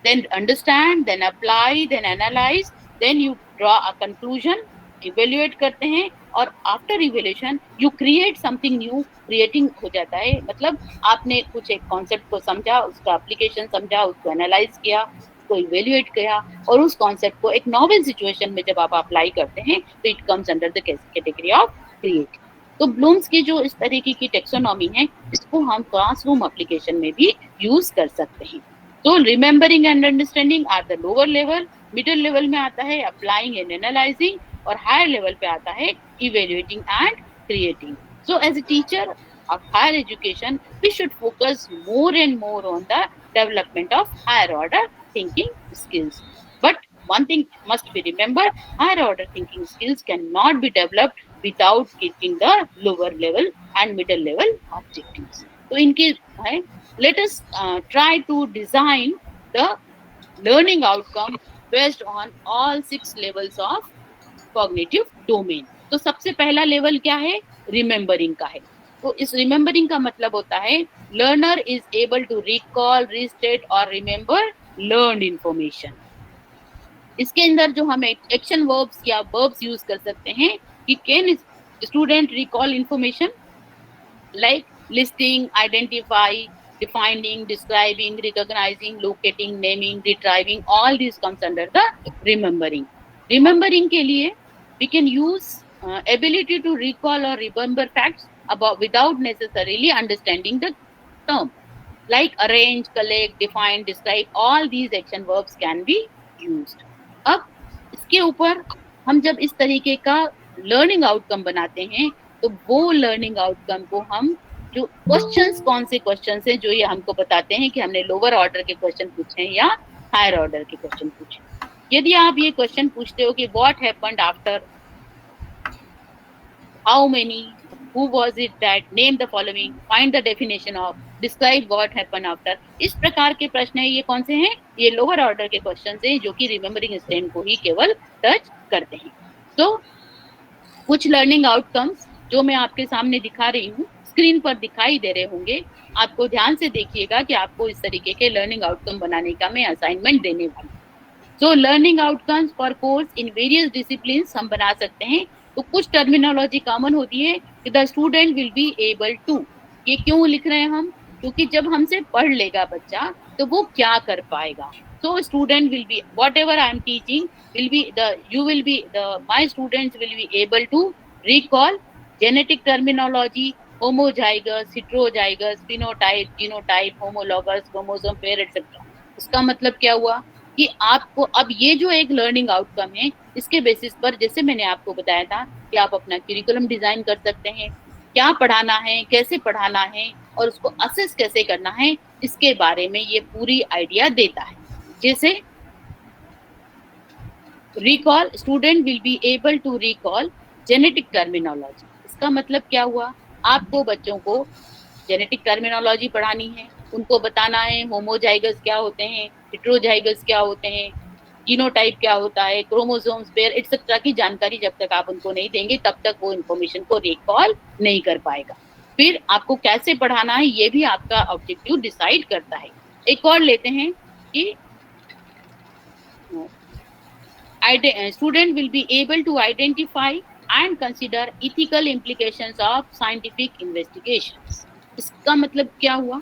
then understand, then apply, then analyze, then you draw a conclusion, evaluate करते हैं और after evaluation you create something new। creating हो जाता है मतलब आपने कुछ एक कॉन्सेप्ट को समझा, उसका एप्लीकेशन समझा, उसको एनालाइज किया, उसको इवेल्युएट किया और उस कॉन्सेप्ट को एक नॉवेल सिचुएशन में जब आप अप्लाई करते हैं तो it comes under the category of create. तो ब्लूम्स की जो इस तरीके की टेक्सोनॉमी है इसको हम क्लासरूम एप्लीकेशन में भी यूज कर सकते हैं। तो remembering and understanding are the lower level, middle level में आता है अप्लाइंग एंड एनालाइजिंग और हायर लेवल पे आता है evaluating and creating. So as a teacher of higher education we should focus more and more on the development of higher order thinking skills. But one thing must be remembered, higher order thinking skills cannot be developed without keeping the lower level and middle level objectives. So in case let us try to design the learning outcome based on all 6 levels of cognitive domain. तो सबसे पहला लेवल क्या है? रिमेंबरिंग का है। तो इस रिमेंबरिंग का मतलब होता है learner is able to recall, restate और रिमेंबर लर्नड इंफॉर्मेशन। इसके अंदर जो हम एक्शन वर्ब्स या वर्ब्स यूज कर सकते हैं कि can student recall information like listing, identify, defining, describing, recognizing, locating, naming, retrieving, all these comes under the remembering. Remembering के लिए we can use ability to recall or remember facts about without necessarily understanding the term, like arrange, collect, define, describe, all these action verbs can be used. अब इसके ऊपर हम जब इस तरीके का लर्निंग आउटकम बनाते हैं तो वो लर्निंग आउटकम को हम जो क्वेश्चंस, कौन से क्वेश्चंस हैं जो ये हमको बताते हैं कि हमने लोअर ऑर्डर के क्वेश्चन पूछे हैं या हायर ऑर्डर के क्वेश्चन पूछे। यदि आप ये क्वेश्चन पूछते हो कि what happened after, how many, who was it that, name the following, find the definition of, describe what happened after, इस प्रकार के प्रश्न है ये कौन से हैं? ये लोअर ऑर्डर के क्वेश्चन हैं जो कि रिमेंबरिंग स्ट्रेन को ही केवल टच करते हैं। तो कुछ लर्निंग आउटकम्स जो मैं आपके सामने दिखा रही हूँ स्क्रीन पर दिखाई दे रहे होंगे, आपको ध्यान से देखिएगा कि आपको इस तरीके के लर्निंग आउटकम बनाने का मैं असाइनमेंट देने वाली हूँ। So learning outcomes for course in various disciplines हम बना सकते हैं। तो कुछ टर्मिनोलॉजी कॉमन होती है कि the student will be able to, ये क्यों लिख रहे हैं हम? क्योंकि जब हमसे पढ़ लेगा बच्चा तो वो क्या कर पाएगा। So student will be, whatever I am teaching will be my students will be able to recall genetic terminology, homozygous, heterozygous, phenotype, genotype, homologous, chromosome pair, etc. इसका मतलब क्या हुआ कि आपको अब ये जो एक लर्निंग आउटकम है इसके बेसिस पर, जैसे मैंने आपको बताया था कि आप अपना करिकुलम डिजाइन कर सकते हैं, क्या पढ़ाना है, कैसे पढ़ाना है और उसको असेस कैसे करना है, इसके बारे में ये पूरी आइडिया देता है। जैसे recall, student will be able to recall genetic terminology. इसका मतलब क्या हुआ? आपको बच्चों को जेनेटिक टर्मिनोलॉजी पढ़ानी है, उनको बताना है होमोजाइगस क्या होते हैं, हेटेरोजाइगस क्या होते हैं, जीनोटाइप क्या होता है, क्रोमोसोम्स पेयर एक्सेट्रा की जानकारी जब तक आप उनको नहीं देंगे तब तक वो इन्फॉर्मेशन को रिकॉल नहीं कर पाएगा। फिर आपको कैसे पढ़ाना है ये भी आपका ऑब्जेक्टिव डिसाइड करता है। एक और लेते हैं कि student will be able to identify and consider ethical implications of scientific investigations। इसका मतलब क्या हुआ?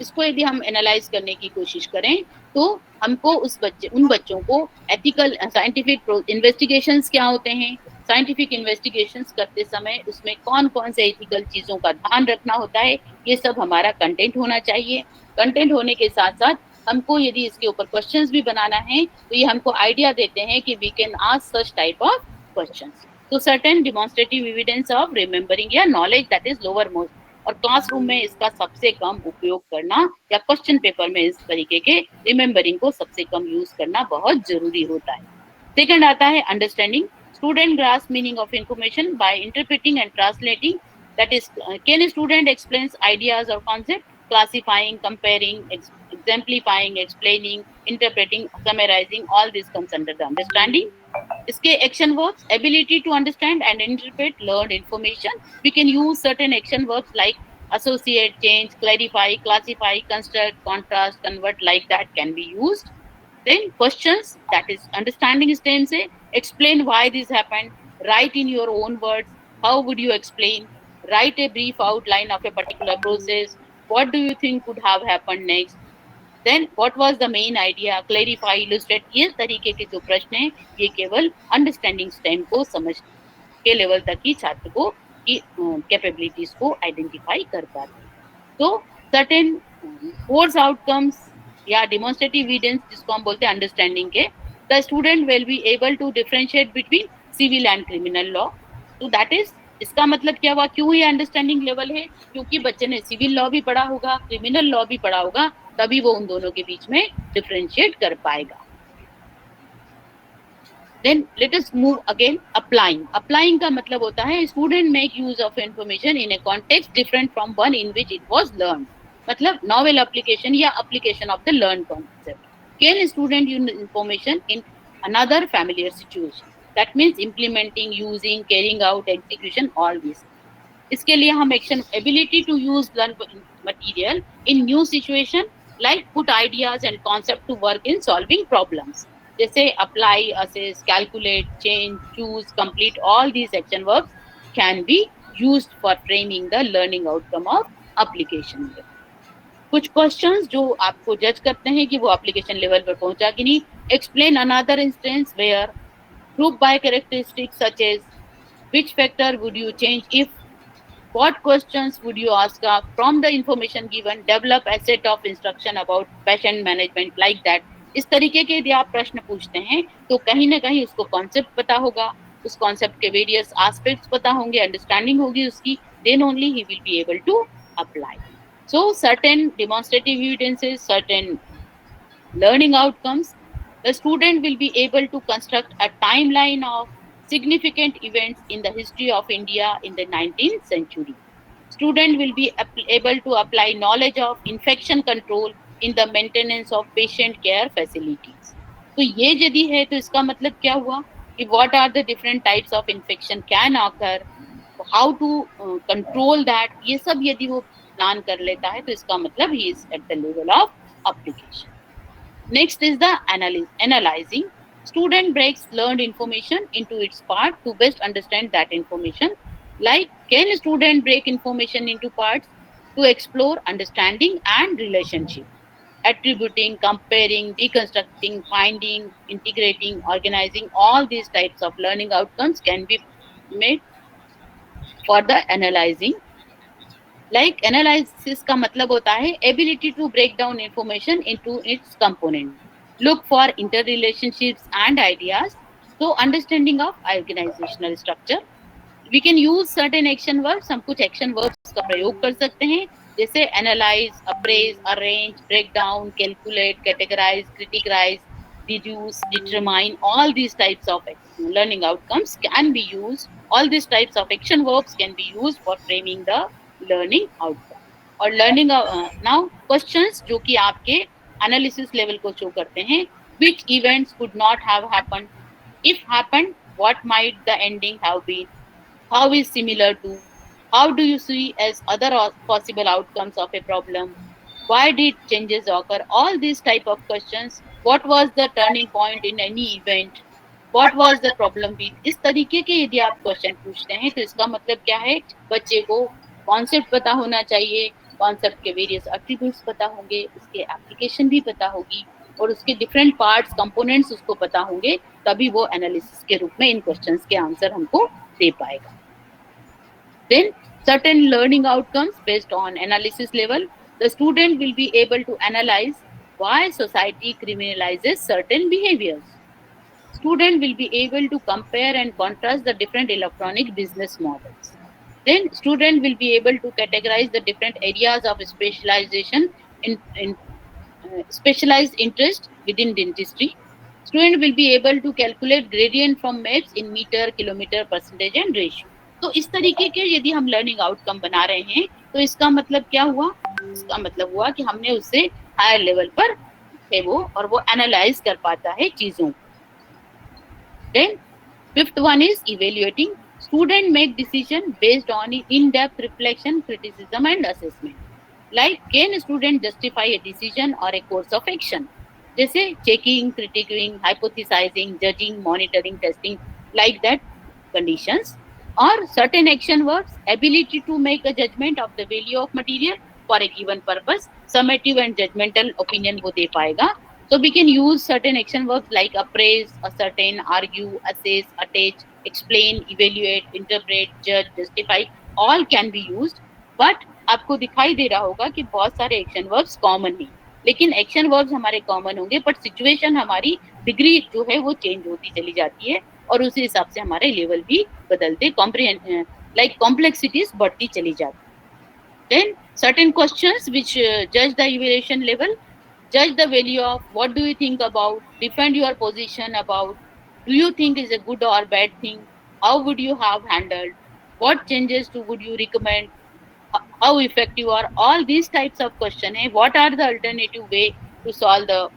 इसको यदि हम एनालाइज करने की कोशिश करें तो हमको उन बच्चों को एथिकल साइंटिफिक इन्वेस्टिगेशंस क्या होते हैं, साइंटिफिक इन्वेस्टिगेशंस करते समय उसमें कौन कौन से एथिकल चीजों का ध्यान रखना होता है, ये सब हमारा कंटेंट होना चाहिए। कंटेंट होने के साथ साथ हमको यदि इसके ऊपर क्वेश्चंस भी बनाना है तो ये हमको आइडिया देते हैं कि we can ask such type of questions. तो certain demonstrative evidence of remembering या knowledge that is lower most, और क्लासरूम में इसका सबसे कम उपयोग करना या क्वेश्चन पेपर में इस तरीके के रिमेम्बरिंग को सबसे कम यूज करना बहुत जरूरी होता है। सेकंड आता है understanding. Student grasp meaning of information bye interpreting and translating, that is can student explains ideas और concept, classifying, comparing, exemplifying, explaining, interpreting, summarizing, all this comes under the understanding. इसके action verbs, ability to understand and interpret learned information. We can use certain action verbs like associate, change, clarify, classify, construct, contrast, convert, like that can be used. Then questions, that is understanding stem से explain why this happened, write in your own words, how would you explain, write a brief outline of a particular process, what do you think could have happened next, then what was the main idea, clarify, illustrate। ये तरीके के जो प्रश्न हैं ये केवल अंडरस्टैंडिंग स्टेम को समझ के लेवल तक ही छात्र को की कैपेबिलिटीज को आइडेंटिफाई कर पाते हैं। तो सर्टेन कोर्स आउटकम्स या डिमॉन्स्ट्रेटिव एविडेंस जिसको हम बोलते हैं अंडरस्टैंडिंग के, the student will be able to differentiate between civil and criminal law. तो दैट इज, इसका मतलब क्या हुआ, क्यों ये अंडरस्टैंडिंग लेवल है, क्योंकि बच्चे ने सिविल लॉ भी पढ़ा होगा, क्रिमिनल लॉ भी पढ़ा होगा, तभी वो उन दोनों के बीच में डिफरेंशिएट कर पाएगा। Then let us move again applying. Applying का मतलब होता है student make use of information in a context different from one in which it was learned. मतलब novel application या application of the learned concept. Can student use information in another familiar situation? That means implementing, using, carrying out, execution, all these. इसके लिए हम action ability to use learned material in new situation, like put ideas and concept to work in solving problems. जैसे apply, assess, calculate, change, choose, complete, all these action verbs can be used for framing the learning outcome of application level. कुछ questions जो आपको जज करते हैं कि वो application level पर पहुंचा कि नहीं, explain another instance where, group by characteristics such as which factor would you change if, what questions would you ask from the information given, develop a set of instruction about patient management, like that. इस तरीके के यदि आप प्रश्न पूछते हैं तो कहीं ना कहीं उसको कॉन्सेप्ट पता होगा, उस कॉन्सेप्ट के वेरियस एस्पेक्ट्स पता होंगे, अंडरस्टैंडिंग होगी उसकी, then only he will be able to apply. So certain demonstrative evidences, certain learning outcomes, the student will be able to construct a timeline of significant events in the history of India in the 19th century. Student will be able to apply knowledge of infection control in the maintenance of patient care facilities. तो ये यदि है तो इसका मतलब क्या हुआ कि what are the different types of infection can occur, how to control that, ये सब यदि वो प्लान कर लेता है तो इसका मतलब he is at the level of application. Next is the analyzing. Student breaks learned information into its part to best understand that information. Like, can a student break information into parts to explore understanding and relationship? Attributing, comparing, deconstructing, finding, integrating, organizing, all these types of learning outcomes can be made for the analyzing. Like analysis का मतलब होता है ability to break down information into its component, look for interrelationships and ideas. So understanding of organizational structure, we can use certain action verbs. हम कुछ action verbs का प्रयोग कर सकते हैं जैसे analyze, appraise, arrange, break down, calculate, categorize, criticize, deduce, determine. All these types of learning outcomes can be used. All these types of action verbs can be used for framing the learning outcome. और learning now questions जो कि आपके analysis level को show करते हैं, which events could not have happened, if happened what might the ending have been, how is similar to, how do you see as other possible outcomes of a problem, why did changes occur, all these type of questions, what was the turning point in any event, what was the problem with, इस तरीके के यदि आप क्वेश्चन पूछते हैं तो इसका मतलब क्या है, बच्चे को कॉन्सेप्ट पता होना चाहिए, कॉन्सेप्ट के वेरियस एट्रीब्यूट्स पता होंगे, उसके एप्लीकेशन भी पता होगी, और उसके डिफरेंट पार्ट्स कंपोनेंट्स उसको पता होंगे, तभी वो एनालिसिस के रूप में इन क्वेश्चंस के आंसर हमको दे पाएगा. Then certain learning outcomes based on analysis level, the student will be able to analyze why society criminalizes certain behaviors. Student will be able to compare and contrast the different electronic business models. Then student will be able to categorize the different areas of specialization in specialized interest within dentistry. Student will be able to calculate gradient from maps in meter, kilometer, percentage and ratio. तो इस तरीके के यदि हम लर्निंग आउटकम बना रहे हैं तो इसका मतलब क्या हुआ? इसका मतलब हुआ कि हमने उससे हायर लेवल पर है वो, और वो एनालाइज कर पाता है चीजों को. Then fifth one is evaluating. Student make decision based on in-depth reflection, criticism and assessment. Like can a student justify a decision or a course of action? जैसे checking, critiquing, hypothesizing, judging, monitoring, testing, like that conditions. Or certain action verbs, ability to make a judgment of the value of material for a given purpose, summative and judgmental opinion वो दे पाएगा. So we can use certain action verbs like appraise, ascertain, argue, assess, attach, explain, evaluate, interpret, judge, justify, all can be used. But आपको दिखाई दे रहा होगा कि बहुत सारे एक्शन वर्ब्स कॉमन हैं, लेकिन एक्शन वर्ब्स हमारे कॉमन होंगे बट सिचुएशन हमारी डिग्री जो है वो चेंज होती चली जाती है और उसी हिसाब से हमारे लेवल भी बदलते लाइक कॉम्प्लेक्सिटीज बढ़ती चली जाती. Then certain questions which judge the evaluation level, judge the value of what do you think about, defend your position about, do you think is a good or bad thing, how would you have handled, what changes would you recommend, how effective are, all these types of question है. What are the alternative way to solve the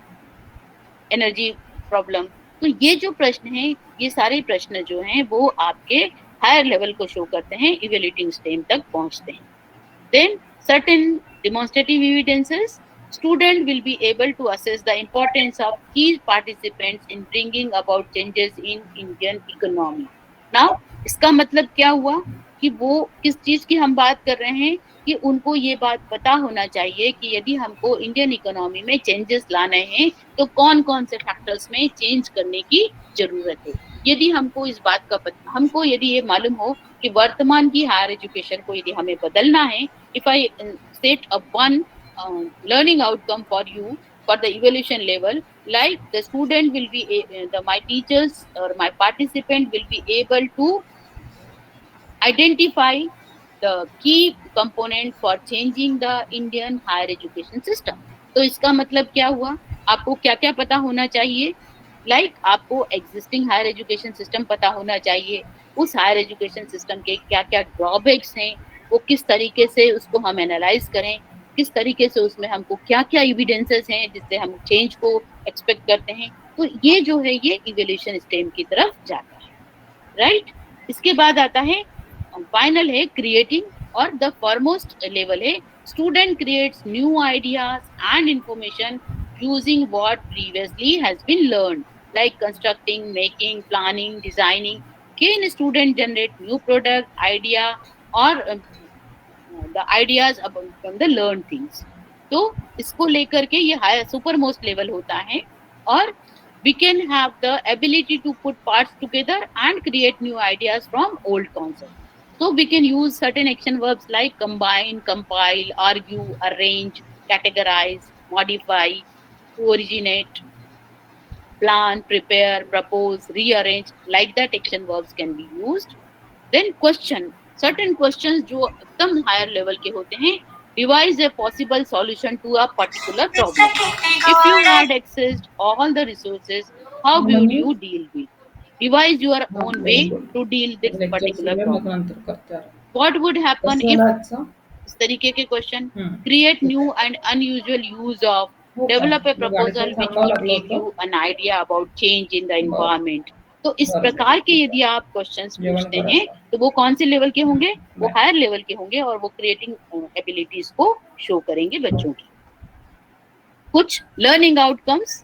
energy problem. तो ये जो प्रश्न हैं, ये सारे प्रश्न जो हैं वो आपके हायर लेवल को शो करते हैं, इवैल्यूएटिंग स्टेज तक पहुंचते हैं. Then certain demonstrative evidences, student will be able to assess the importance of key participants in bringing about changes in Indian economy. Now इसका मतलब क्या हुआ कि वो किस चीज की हम बात कर रहे हैं कि उनको ये बात पता होना चाहिए कि यदि हमको इंडियन इकोनॉमी में चेंजेस लाने हैं तो कौन कौन से फैक्टर्स में चेंज करने की जरूरत है. यदि हमको इस बात का पता, हमको यदि ये मालूम हो कि वर्तमान की हायर एजुकेशन को यदि हमें बदलना है, if I set up one learning outcome for you for the evaluation level, like the student will be my teachers or my participant will be able to identify the key component for changing the Indian higher education system. तो इसका मतलब क्या हुआ, आपको क्या क्या पता होना चाहिए, लाइक आपको एग्जिस्टिंग हायर एजुकेशन सिस्टम पता होना चाहिए, उस हायर एजुकेशन सिस्टम के क्या क्या ड्रॉबैक्स हैं, वो किस तरीके से उसको हम एनालाइज करें, किस तरीके से उसमें हमको क्या क्या एविडेंसेस हैं जिससे हम चेंज को एक्सपेक्ट करते हैं. तो ये जो है ये इवैल्यूएशन स्टेम की तरफ जाता है, राइट. इसके बाद आता है फाइनल है क्रिएटिंग, और द फॉरमोस्ट लेवल है student creates new ideas and information using what previously has been learned, like constructing, making, planning, designing. Can student generate new product idea और the ideas from the learn things. तो इसको लेकर के ये हायर सुपर मोस्ट लेवल होता है, और we can have the ability to put parts together and create new ideas from old concepts. So we can use certain action verbs like combine, compile, argue, arrange, categorize, modify, originate, plan, prepare, propose, rearrange, like that action verbs can be used. Then question, certain questions जो एकदम higher level के होते हैं, devise a possible solution to a particular problem. If you had accessed all the resources, how would you deal with? Devise your own way to deal with this particular problem. What would happen if इस तरीके के question? Create new and unusual use of, develop a proposal which would give you an idea about change in the environment. तो इस प्रकार के यदि आप क्वेश्चंस पूछते हैं तो वो कौन से लेवल के होंगे, वो हायर लेवल के होंगे, और वो क्रिएटिंग एबिलिटीज को शो करेंगे बच्चों की. कुछ लर्निंग आउटकम्स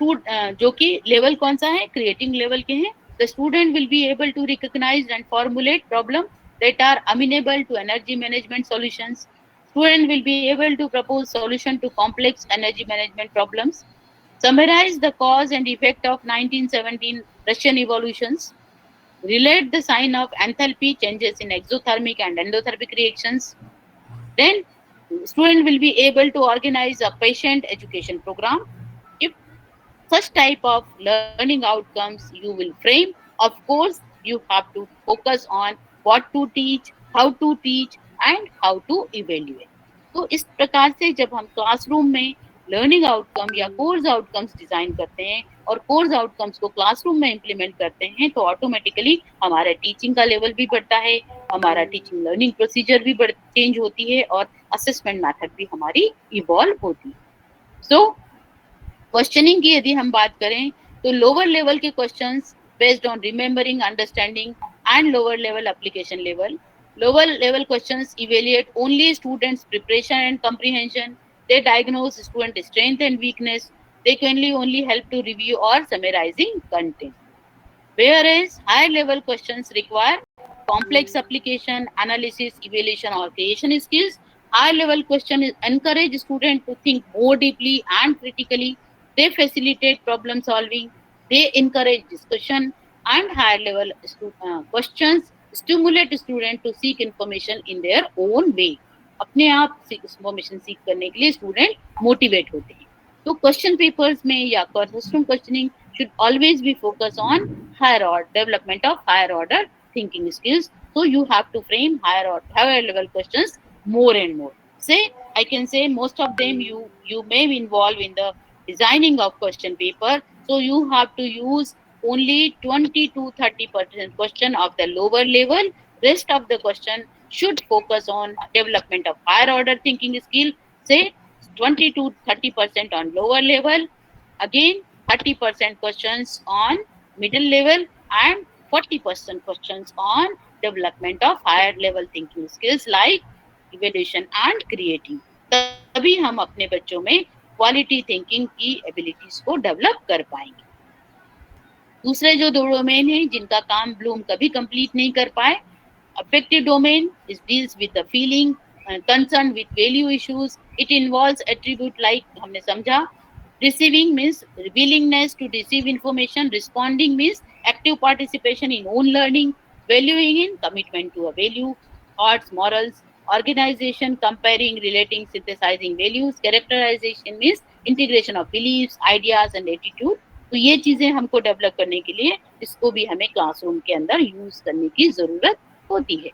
जो कि लेवल कौन सा है, क्रिएटिंग लेवल के हैं. The student will be able to recognise and formulate problem that are amenable to energy management solutions. Student will be able to propose solution to complex energy management problems. Summarize the cause and effect of 1917 Russian evolutions. Relate the sign of enthalpy changes in exothermic and endothermic reactions. Then student will be able to organize a patient education program. If such type of learning outcomes you will frame, of course you have to focus on what to teach, how to teach and how to evaluate. तो इस प्रकार से जब हम क्लासरूम में लर्निंग आउटकम या कोर्स आउटकम्स डिजाइन करते हैं और कोर्स आउटकम्स को क्लासरूम में इम्प्लीमेंट करते हैं तो ऑटोमेटिकली हमारा टीचिंग का लेवल भी बढ़ता है, हमारा टीचिंग लर्निंग प्रोसीजर भी चेंज होती है और असेसमेंट मेथड भी हमारी इवॉल्व होती है. सो क्वेश्चनिंग की यदि हम बात करें तो लोअर लेवल के questions based on remembering, understanding and lower level application level. Lower level questions evaluate only students' preparation and comprehension. They diagnose student strength and weakness. They can only help to review or summarizing content. Whereas higher level questions require complex application, analysis, evaluation or creation skills. Higher level questions encourage students to think more deeply and critically. They facilitate problem solving. They encourage discussion, and higher level questions stimulate student to seek information in their own way. अपने आप इंफॉर्मेशन सीख करने के लिए स्टूडेंट मोटिवेट होते हैं. तो क्वेश्चन पेपर्स में या classroom questioning should always be focused on higher order development of higher order thinking skills. So you have to frame higher level questions more and more. Say I can say most of them you may be involved in the designing of question paper. So you have to use only 20 to 30% question of the lower level. Rest of the question should focus on development of higher order thinking skill. Say 20 to 30% on lower level. Again 30% questions on middle level and 40% questions on development of higher level thinking skills like evaluation and creating. तभी हम अपने बच्चों में क्वालिटी थिंकिंग की एबिलिटीज को डेवलप कर पाएंगे. दूसरे जो 2 डोमेन हैं जिनका काम ब्लूम कभी कंप्लीट नहीं कर पाए, affective domain is deals with the feeling concern with value issues. It involves attribute like हमने समझा. Receiving means willingness to receive information. Responding means active participation in own learning. Valuing in commitment to a value. Thoughts, morals, organization, comparing, relating, synthesizing values. Characterization means integration of beliefs, ideas and attitude. तो ये चीजें हमको डेवलप करने के लिए इसको भी हमें क्लासरूम के अंदर यूज करने की जरूरत होती है.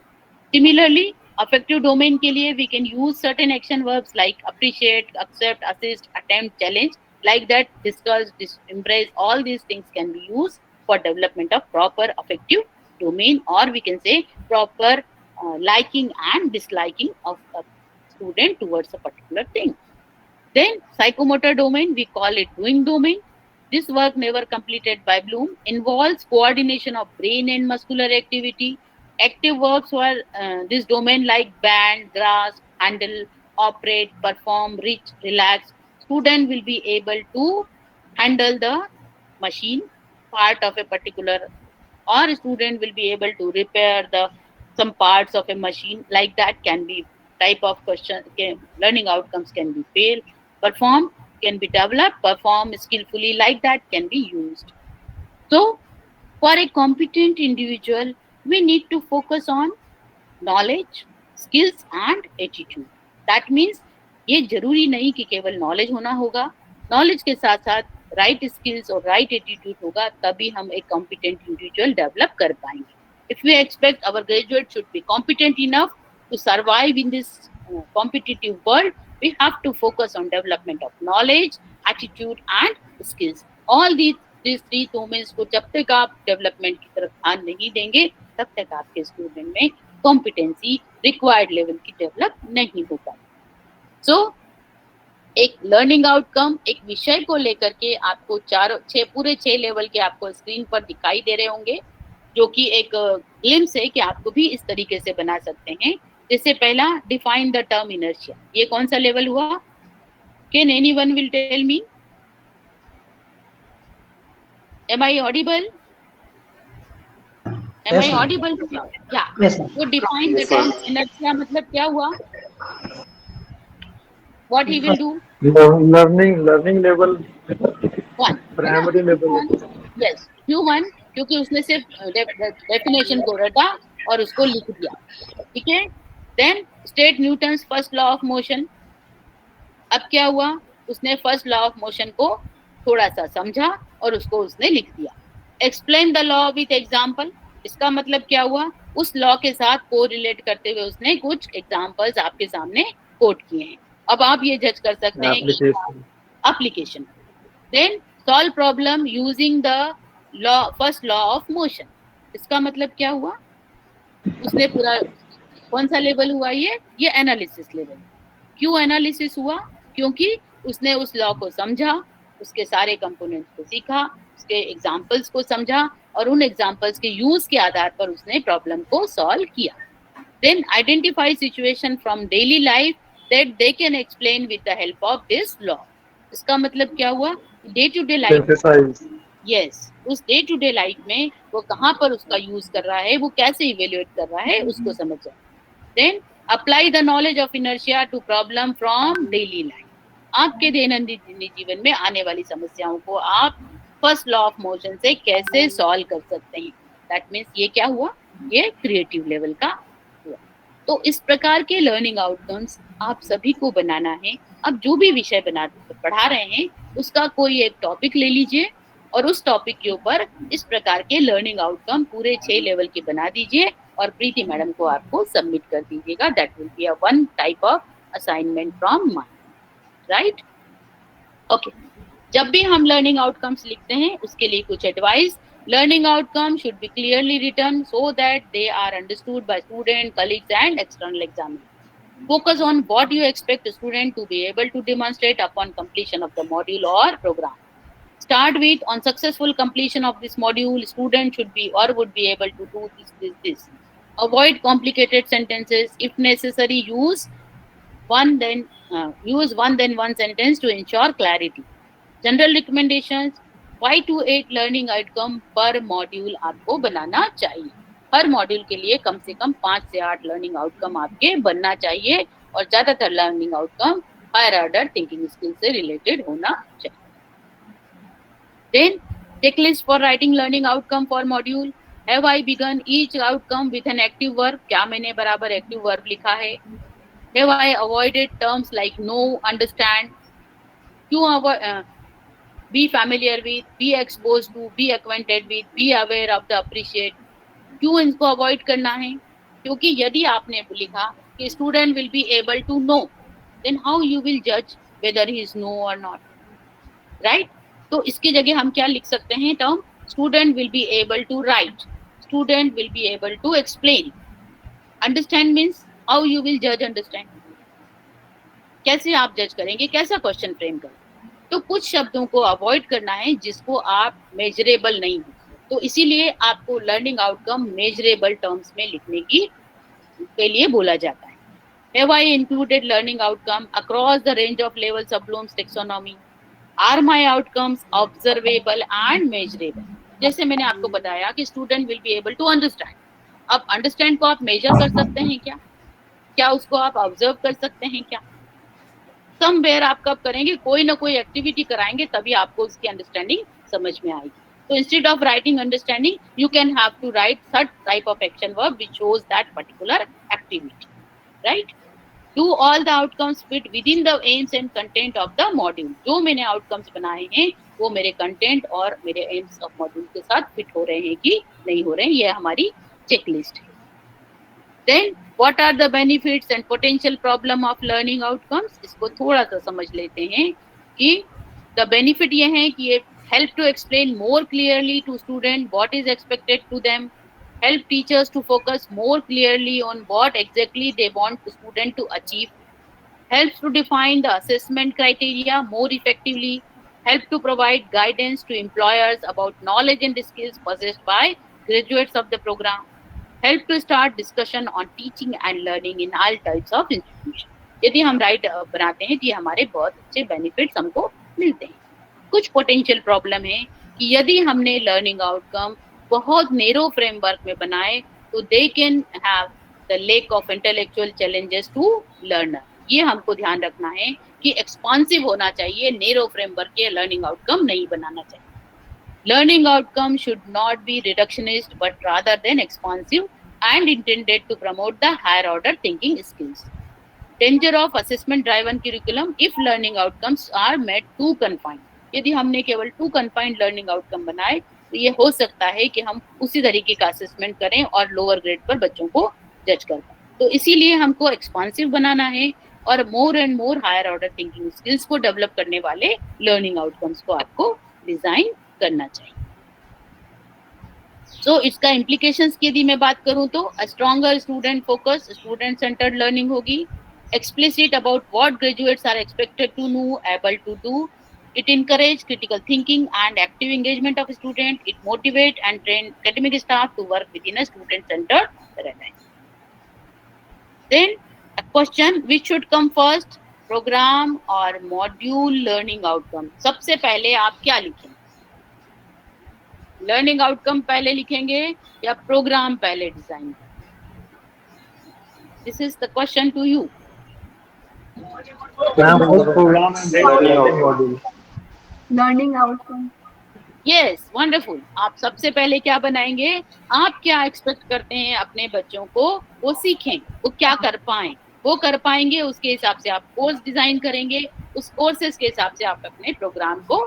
सिमिलरली अफेक्टिव डोमेन के लिए we can use certain action verbs like appreciate, accept, assist, attempt, challenge. Like that discuss, embrace, all these things can be used for development of proper affective domain, or we can say proper liking and disliking of a student towards a particular thing. Then psychomotor domain, we call it doing domain. This work never completed by Bloom involves coordination of brain and muscular activity. Active verbs were this domain like band, grasp, handle, operate, perform, reach, relax. Student will be able to handle the machine part of a particular, or student will be able to repair some parts of a machine. Like that can be type of question. Learning outcomes can be fail. Perform can be developed. Perform skillfully. Like that can be used. So for a competent individual, we need to focus on knowledge, skills and attitude. That means ये जरूरी नहीं कि केवल नॉलेज होना होगा. नॉलेज के साथ साथ राइट स्किल्स और राइट एटीट्यूड होगा, तभी हम एक कॉम्पिटेंट इंडिविजुअल डेवलप कर पाएंगे. If we expect our graduates should be competent enough to survive in this competitive world, we have to focus on development of knowledge, attitude and skills. All these 3 domains को जब तक आप डेवलपमेंट की तरफ ध्यान नहीं देंगे, तब तक आपके स्टूडेंट में कॉम्पिटेंसी रिक्वायर्ड लेवल की डेवलप नहीं हो पाएगी. सो एक लर्निंग आउटकम एक विषय को लेकर के आपको पूरे 6 लेवल के आपको स्क्रीन पर दिखाई दे रहे होंगे, जो कि एक ग्लिम्स है कि आपको भी इस तरीके से बना सकते हैं. जैसे पहला डिफाइन द टर्म इनर्शिया. ये कौन सा लेवल हुआ? Can anyone will tell me? Am I audible? Am I audible? Yeah. तो डिफाइन द टर्म इनर्शिया मतलब क्या हुआ? What he will do? learning level primary level. Yes, Q1 क्योंकि उसने सिर्फ डेफिनेशन को रटा और उसको लिख दिया, ठीक है। Then state Newton's first law of motion. अब क्या हुआ, उसने फर्स्ट लॉ ऑफ मोशन को थोड़ा सा समझा और उसको उसने लिख दिया। Explain the law with example. इसका मतलब क्या हुआ, उस लॉ के साथ को रिलेट करते हुए उसने कुछ एग्जाम्पल्स आपके सामने कोट किए हैं। अब आप ये जज कर सकते हैं कि application. Then solve problem using the law first law of motion. इसका मतलब क्या हुआ, उसने पूरा कौन सा लेवल हुआ, ये एनालिसिस लेवल। क्यों एनालिसिस हुआ, क्योंकि उसने उस लॉ को समझा, उसके सारे कंपोनेंट्स को सीखा, उसके एग्जांपल्स को समझा और उन एग्जांपल्स के यूज के आधार पर उसने प्रॉब्लम को सॉल्व किया। Then identify situation from daily life that they can explain with the help of this law. इसका मतलब क्या हुआ, day to day life, yes, उस डे टू डे लाइफ में वो कहाँ पर उसका यूज कर रहा है, वो कैसे इवेल्युएट कर रहा है, उसको समझा। Then apply the knowledge of inertia to problem from daily life. आपके दैनंदिन जीवन में आने वाली समस्याओं को आप फर्स्ट लॉ ऑफ मोशन से कैसे सॉल्व कर सकते हैं। दैट मीन्स ये क्या हुआ, ये क्रिएटिव लेवल का हुआ। तो इस प्रकार के लर्निंग आउटकम्स आप सभी को बनाना है। अब जो भी विषय पढ़ा रहे हैं उसका कोई एक टॉपिक ले लीजिए और उस टॉपिक के ऊपर इस प्रकार के लर्निंग आउटकम पूरे 6 लेवल के बना दीजिए और प्रीति मैडम को आपको सबमिट कर दीजिएगा। That will be a one type of assignment from my, right? Okay, जब भी हम लर्निंग आउटकम्स लिखते हैं उसके लिए कुछ advice. Learning outcome should be clearly written so that they are understood by student, colleagues and external examiner. Focus on what you expect a student to be able to demonstrate upon completion of the module or program. Start with, on successful completion of this module, student should be or would be able to do this. Avoid complicated sentences. If necessary, use one then one sentence to ensure clarity. General recommendations: 5 to 8 learning outcome per module आपको बनाना चाहिए। हर मॉड्यूल के लिए कम से कम 5 से 8 लर्निंग आउटकम आपके बनना चाहिए और ज्यादातर learning outcome higher order thinking skill से रिलेटेड होना चाहिए। Then checklist for writing learning outcome for module. Have I begun each outcome with an active verb. क्या मैंने बराबर एक्टिव वर्ब लिखा है? Have I avoided terms like know, understand? क्यों be familiar with, be expose to, be acquainted with, be aware of the appreciate. क्यों इनको अवॉइड करना है? क्योंकि यदि आपने लिखा कि student will be able to know, then how you will जज वेदर ही इज नो और नॉट, राइट? तो इसकी जगह हम क्या लिख सकते हैं term? Student will be able to write, student will be able to explain. Understand means how you will जज अंडरस्टैंड, कैसे आप जज करेंगे, कैसा क्वेश्चन फ्रेम करेंगे। तो कुछ शब्दों को अवॉइड करना है जिसको आप मेजरेबल नहीं हो, तो इसीलिए आपको लर्निंग आउटकम मेजरेबल टर्म्स में लिखने के लिए बोला जाता है। Have I included learning outcome across the range of levels of Bloom's taxonomy? Are my outcomes observable and measurable? जैसे मैंने आपको बताया कि student will be able to understand. अब अंडरस्टैंड को आप मेजर कर सकते हैं क्या? क्या उसको आप ऑब्जर्व कर सकते हैं क्या? समवेयर आप कब करेंगे, कोई ना कोई एक्टिविटी कराएंगे तभी आपको उसकी अंडरस्टैंडिंग समझ में आएगी। So instead of writing understanding, you can have to write such type of action verb which shows that particular activity, right? Do all the outcomes fit within the aims and content of the module? जो मैंने outcomes बनाए हैं वो मेरे content और मेरे aims of module के साथ fit हो रहे हैं कि नहीं हो रहे हैं, ये हमारी checklist है। Then what are the benefits and potential problem of learning outcomes? इसको थोड़ा सा समझ लेते हैं कि the benefit ये है कि ये help to explain more clearly to student what is expected to them, help teachers to focus more clearly on what exactly they want the student to achieve, helps to define the assessment criteria more effectively, help to provide guidance to employers about knowledge and skills possessed by graduates of the program, help to start discussion on teaching and learning in all types of institutions. यदि हम राइट बनाते हैं तो ये हमारे बहुत अच्छे बेनिफिट्स हमको मिलते हैं। कुछ पोटेंशियल प्रॉब्लम है कि यदि हमने लर्निंग आउटकम बहुत नेरो फ्रेमवर्क में बनाए तो they can have the lack of intellectual challenges to learner. ये हमको ध्यान रखना है कि एक्सपांसिव होना चाहिए, नेरो फ्रेमवर्क के लर्निंग आउटकम नहीं बनाना चाहिए। Learning outcome should not be reductionist but rather than expansive and intended to promote the higher order thinking skills. Danger of assessment driven curriculum if learning outcomes are made too confined. यदि हमने केवल टू कन्फाइंड लर्निंग आउटकम बनाए तो ये हो सकता है कि हम उसी तरीके का असेसमेंट करें और लोअर ग्रेड पर बच्चों को जज कर पाए. तो इसीलिए हमको एक्सपांसिव बनाना है और more and more higher order thinking skills को डेवलप करने वाले लर्निंग आउटकम्स को आपको डिजाइन करना चाहिए. सो इसका इम्प्लीकेशंस की यदि मैं बात करूं तो stronger student focus, student centred learning होगी. Explicit about what graduates are expected to know, able to do. It encourages critical thinking and active engagement of students. It motivates and trains academic staff to work within a student-centered paradigm. Then a question: which should come first, program or module learning outcome? सबसे पहले आप क्या लिखेंगे? लर्निंग आउटकम पहले लिखेंगे या प्रोग्राम पहले design? This is the question to you. program and then module. Learning outcome. Yes, wonderful. आप सबसे पहले क्या बनाएंगे? आप क्या एक्सपेक्ट करते हैं अपने बच्चों को वो सीखें, वो क्या कर पाएं, वो कर पाएंगे, उसके हिसाब से आप कोर्स डिजाइन करेंगे, उस कोर्सेज के हिसाब से आप अपने प्रोग्राम को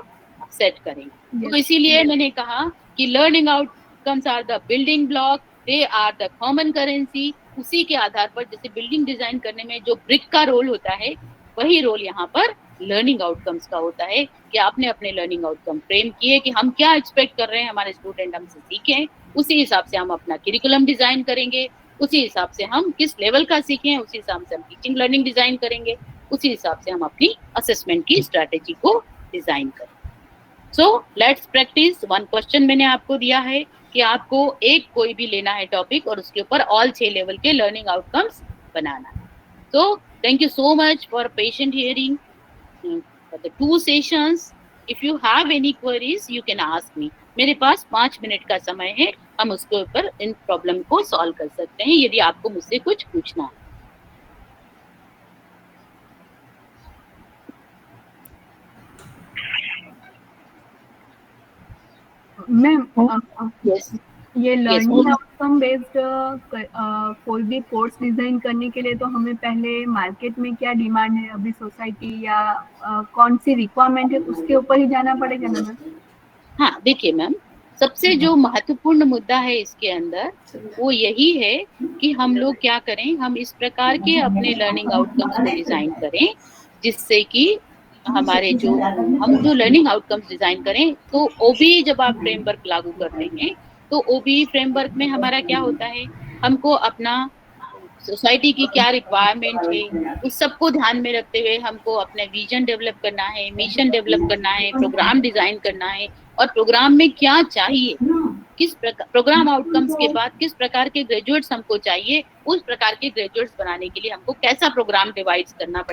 सेट करेंगे. तो इसीलिए मैंने कहा कि learning outcomes are the building block, they are the common currency. उसी के आधार पर जैसे बिल्डिंग डिजाइन करने में जो ब्रिक का रोल होता है वही रोल यहाँ पर लर्निंग आउटकम्स का होता है कि आपने अपने लर्निंग आउटकम फ्रेम किए कि हम क्या एक्सपेक्ट कर रहे हैं हमारे स्टूडेंट हमसे सीखें, उसी हिसाब से हम अपना करिकुलम डिजाइन करेंगे, उसी हिसाब से हम किस लेवल का सीखें, उसी हिसाब से हम टीचिंग लर्निंग डिजाइन करेंगे, उसी हिसाब से हम अपनी असेसमेंट की स्ट्रैटेजी को डिजाइन करेंगे. So let's practice. One question मैंने आपको दिया है कि आपको एक कोई भी लेना है टॉपिक और उसके ऊपर ऑल 6 लेवल के लर्निंग आउटकम्स बनाना है. So thank you so much for patient hearing for the 2 sessions. If you have any queries, you can ask me. मेरे पास 5 मिनट का समय है, हम उसके ऊपर इन प्रॉब्लम को सॉल्व कर सकते हैं यदि आपको मुझसे कुछ पूछना है. Ma'am Yes. ये Yes, लर्निंग बोलो. आउटकम बेस्ड कोई भी कोर्स डिजाइन करने के लिए तो हमें पहले मार्केट में क्या डिमांड है अभी सोसाइटी या कौन सी रिक्वायरमेंट है उसके ऊपर ही जाना पड़ेगा ना मैम. हाँ, देखिए मैम, सबसे जो महत्वपूर्ण मुद्दा है इसके अंदर वो यही है कि हम लोग क्या करें, हम इस प्रकार के अपने लर्निंग आउटकम्स को डिजाइन करें जिससे कि हमारे जो हम जो लर्निंग आउटकम्स डिजाइन करें तो ओबी जब आप फ्रेमवर्क लागू करते हैं तो ओबी फ्रेमवर्क में हमारा क्या होता है, हमको अपना सोसाइटी की क्या रिक्वायरमेंट है उस सबको ध्यान में रखते हुए हमको अपना विजन डेवलप करना है, मिशन डेवलप करना है, प्रोग्राम डिजाइन करना है और प्रोग्राम में क्या चाहिए, किस प्रकार प्रोग्राम आउटकम्स के बाद किस प्रकार के ग्रेजुएट्स हमको चाहिए, उस प्रकार के ग्रेजुएट्स बनाने के लिए हमको कैसा प्रोग्राम डिवाइड करना पड़ेगा.